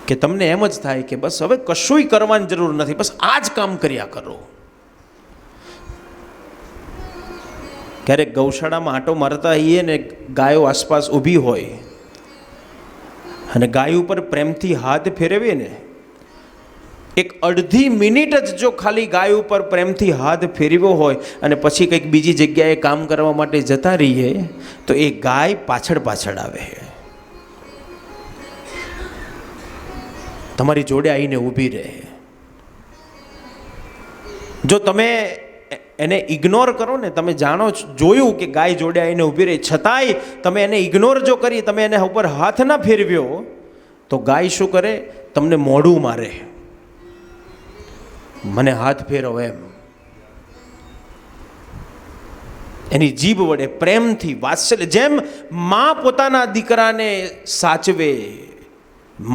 કે તમને એમ જ થાય કે બસ હવે કશુંય કરવાની જરૂર નથી, બસ આ જ કામ કર્યા કરો. ક્યારેક ગૌશાળામાં આંટો મારતા આવીએ ને ગાયો આસપાસ ઊભી હોય અને ગાય ઉપર પ્રેમથી હાથ ફેરવીએ ને, એક અડધી મિનિટ જ જો ખાલી ગાય ઉપર પ્રેમથી હાથ ફેરવ્યો હોય અને પછી કંઈક બીજી જગ્યાએ કામ કરવા માટે જતા રહીએ તો એ ગાય પાછળ પાછળ આવે, તમારી જોડે આવીને ઊભી રહે. જો તમે એને ઇગ્નોર કરો ને, તમે જાણો જોયું કે ગાય જોડે આવીને ઊભી રહી, છતાંય તમે એને ઇગ્નોર જો કરી, તમે એને ઉપર હાથ ના ફેરવ્યો તો ગાય શું કરે? તમને મોઢું મારે, મને હાથ ફેરવો એમ. એની જીભ વડે પ્રેમથી વાત્સલ્ય, જેમ માં પોતાના દીકરાને સાચવે,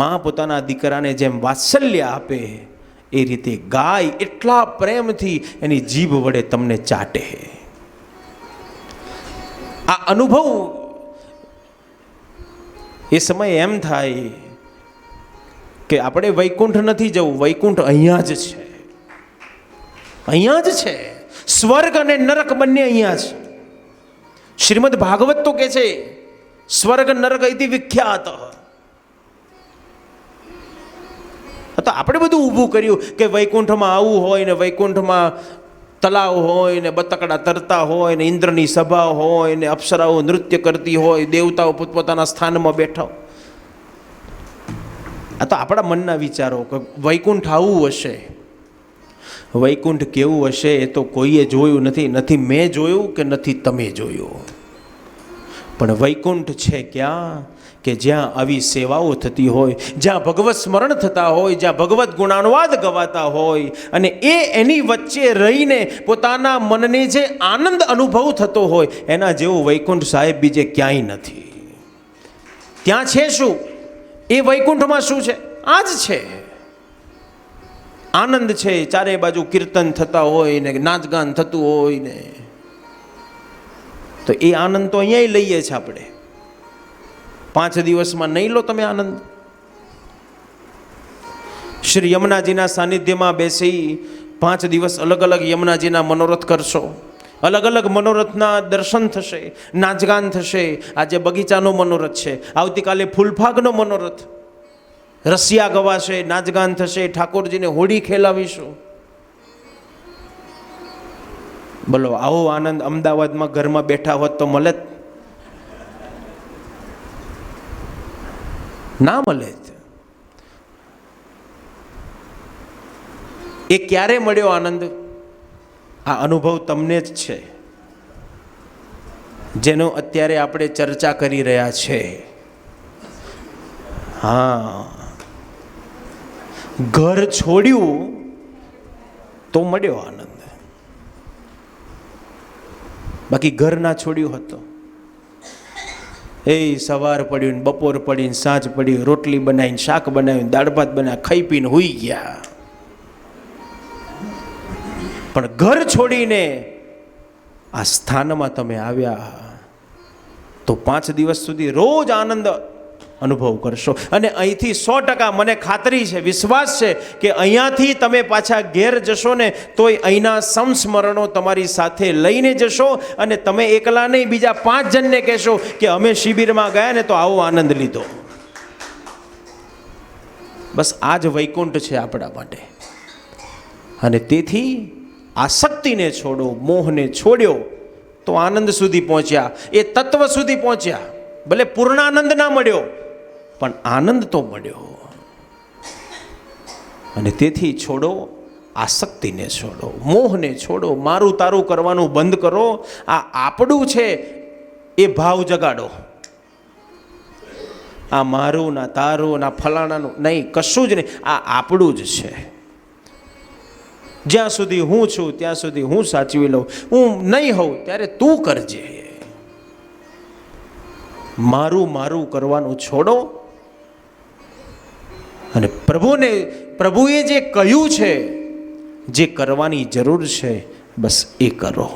માં પોતાના દીકરાને જેમ વાત્સલ્ય આપે, એ રીતે ગાય એટલા પ્રેમથી એની જીભ વડે તમને ચાટે. આ અનુભવ એ સમયે એમ થાય કે આપણે વૈકુંઠ નથી જવું, વૈકુંઠ અહીંયા જ છે, અહીંયા જ છે. સ્વર્ગ અને નરક બંને અહીંયા છે. શ્રીમદ ભાગવત તો કે છે સ્વર્ગ નરક ઇતિ વિખ્યાત. તો આપણે બધું ઊભું કર્યું કે વૈકુંઠમાં આવું હોય ને, વૈકુંઠમાં તલાવ હોય ને, બતકડા તરતા હોય ને, ઇન્દ્રની સભા હોય ને, અપ્સરાઓ નૃત્ય કરતી હોય, દેવતાઓ પોતપોતાના સ્થાનમાં બેઠા. આ તો આપણા મનના વિચારો કે વૈકુંઠ આવું હશે. વૈકુંઠ કેવું હશે એ તો કોઈએ જોયું નથી, નથી મેં જોયું કે નથી તમે જોયું. પણ વૈકુંઠ છે ક્યાં? કે જ્યાં આવી સેવાઓ થતી હોય, જ્યાં ભગવત સ્મરણ થતા હોય, જ્યાં ભગવત ગુણાનુવાદ ગવાતા હોય, અને એની વચ્ચે રહીને પોતાના મનને જે આનંદ અનુભવ થતો હોય, એના જેવું વૈકુંઠ સાહેબ બીજે ક્યાંય નથી. ત્યાં છે શું? એ વૈકુંઠમાં શું છે? આ જ છે. આનંદ છે. ચારે બાજુ કીર્તન થતા હોય ને, નાચગાન થતું હોય ને, તો એ આનંદ તો અહીંયા લઈએ છીએ આપણે. 5 દિવસમાં નહીં લો તમે આનંદ. શ્રી યમુનાજીના સાનિધ્યમાં બેસી 5 દિવસ અલગ અલગ યમુનાજીના મનોરથ કરશો, અલગ અલગ મનોરથના દર્શન થશે, નાચગાન થશે. આજે બગીચાનો મનોરથ છે, આવતીકાલે ફૂલફાગનો મનોરથ, રસિયા ગવાશે, નાચગાન થશે, ઠાકોરજીને હોળી ખેલાવીશું. બોલો, આવો આનંદ અમદાવાદમાં ઘરમાં બેઠા હોત તો મળે? ના મળે. એ ક્યારે મળ્યો આનંદ? આ અનુભવ તમને જ છે, જેનો અત્યારે આપણે ચર્ચા કરી રહ્યા છે. હા, ઘર છોડ્યું તો મળ્યો આનંદ, બાકી ઘર ના છોડ્યું હતો, એ સવાર પડ્યું, બપોર પડીને, સાંજ પડી, રોટલી બનાવીને, શાક બનાવીને, દાળ ભાત બનાવી, ખાઈ પીને હુઈ ગયા. પણ ઘર છોડીને આ સ્થાનમાં તમે આવ્યા તો 5 દિવસ સુધી રોજ આનંદ અનુભવ કરશો. અને અહીંથી 100% મને ખાતરી છે, વિશ્વાસ છે કે અહીંયાથી તમે પાછા ઘેર જશો ને તોય અહીંના સંસ્મરણો તમારી સાથે લઈને જશો, અને તમે એકલા નહીં, બીજા 5 જણને કહેશો કે અમે શિબિરમાં ગયા ને તો આવો આનંદ લીધો. બસ આ જ વૈકુંઠ છે આપણા માટે. અને તેથી આસક્તિને છોડો, મોહને છોડ્યો તો આનંદ સુધી પહોંચ્યા, એ તત્વ સુધી પહોંચ્યા. ભલે પૂર્ણ આનંદ ના મળ્યો પણ આનંદ તો મળ્યો. અને તેથી છોડો, આસક્તિને છોડો, મોહને છોડો, મારું તારું કરવાનું બંધ કરો. આ આપણું છે એ ભાવ જગાડો. આ મારું ના તારું ના ફલાણાનું નહીં, કશું જ નહીં. આ આપણું જ છે. જ્યાં સુધી હું છું ત્યાં સુધી હું સાચવી લઉં, હું નહીં હોઉં ત્યારે તું કરજે. મારું મારું કરવાનું છોડો અને પ્રભુએ જે કહ્યું છે, જે કરવાની જરૂર છે, બસ એ કરો.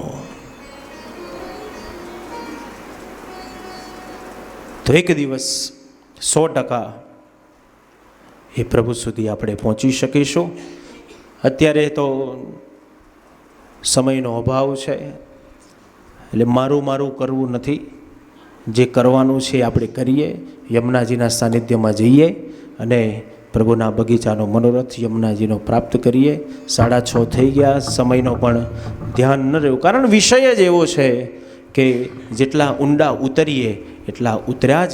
તો એક દિવસ 100% એ પ્રભુ સુધી આપણે પહોંચી શકીશું. અત્યારે તો સમયનો અભાવ છે, એટલે મારું કરવું નથી. જે કરવાનું છે આપણે કરીએ, યમુનાજીના સાનિધ્યમાં જઈએ અને પ્રભુના બગીચાનો મનોરથ યમુનાજીનો પ્રાપ્ત કરીએ. 6:30 થઈ ગયા, સમયનો પણ ધ્યાન ન રહ્યું. કારણ વિષય જ એવો છે કે જેટલા ઊંડા ઉતરીએ એટલા ઉતર્યા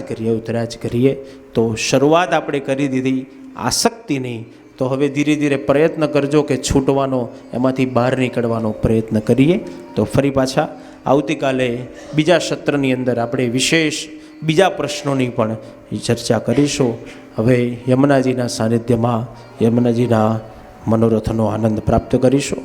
જ કરીએ. તો શરૂઆત આપણે કરી દીધી આસક્તિની, તો હવે ધીરે ધીરે પ્રયત્ન કરજો કે છૂટવાનો, એમાંથી બહાર નીકળવાનો પ્રયત્ન કરીએ. તો ફરી પાછા આવતીકાલે બીજા સત્રની અંદર આપણે વિશેષ બીજા પ્રશ્નોની પણ ચર્ચા કરીશું. હવે યમુનાજીના સાનિધ્યમાં યમુનાજીના મનોરથનો આનંદ પ્રાપ્ત કરીશું.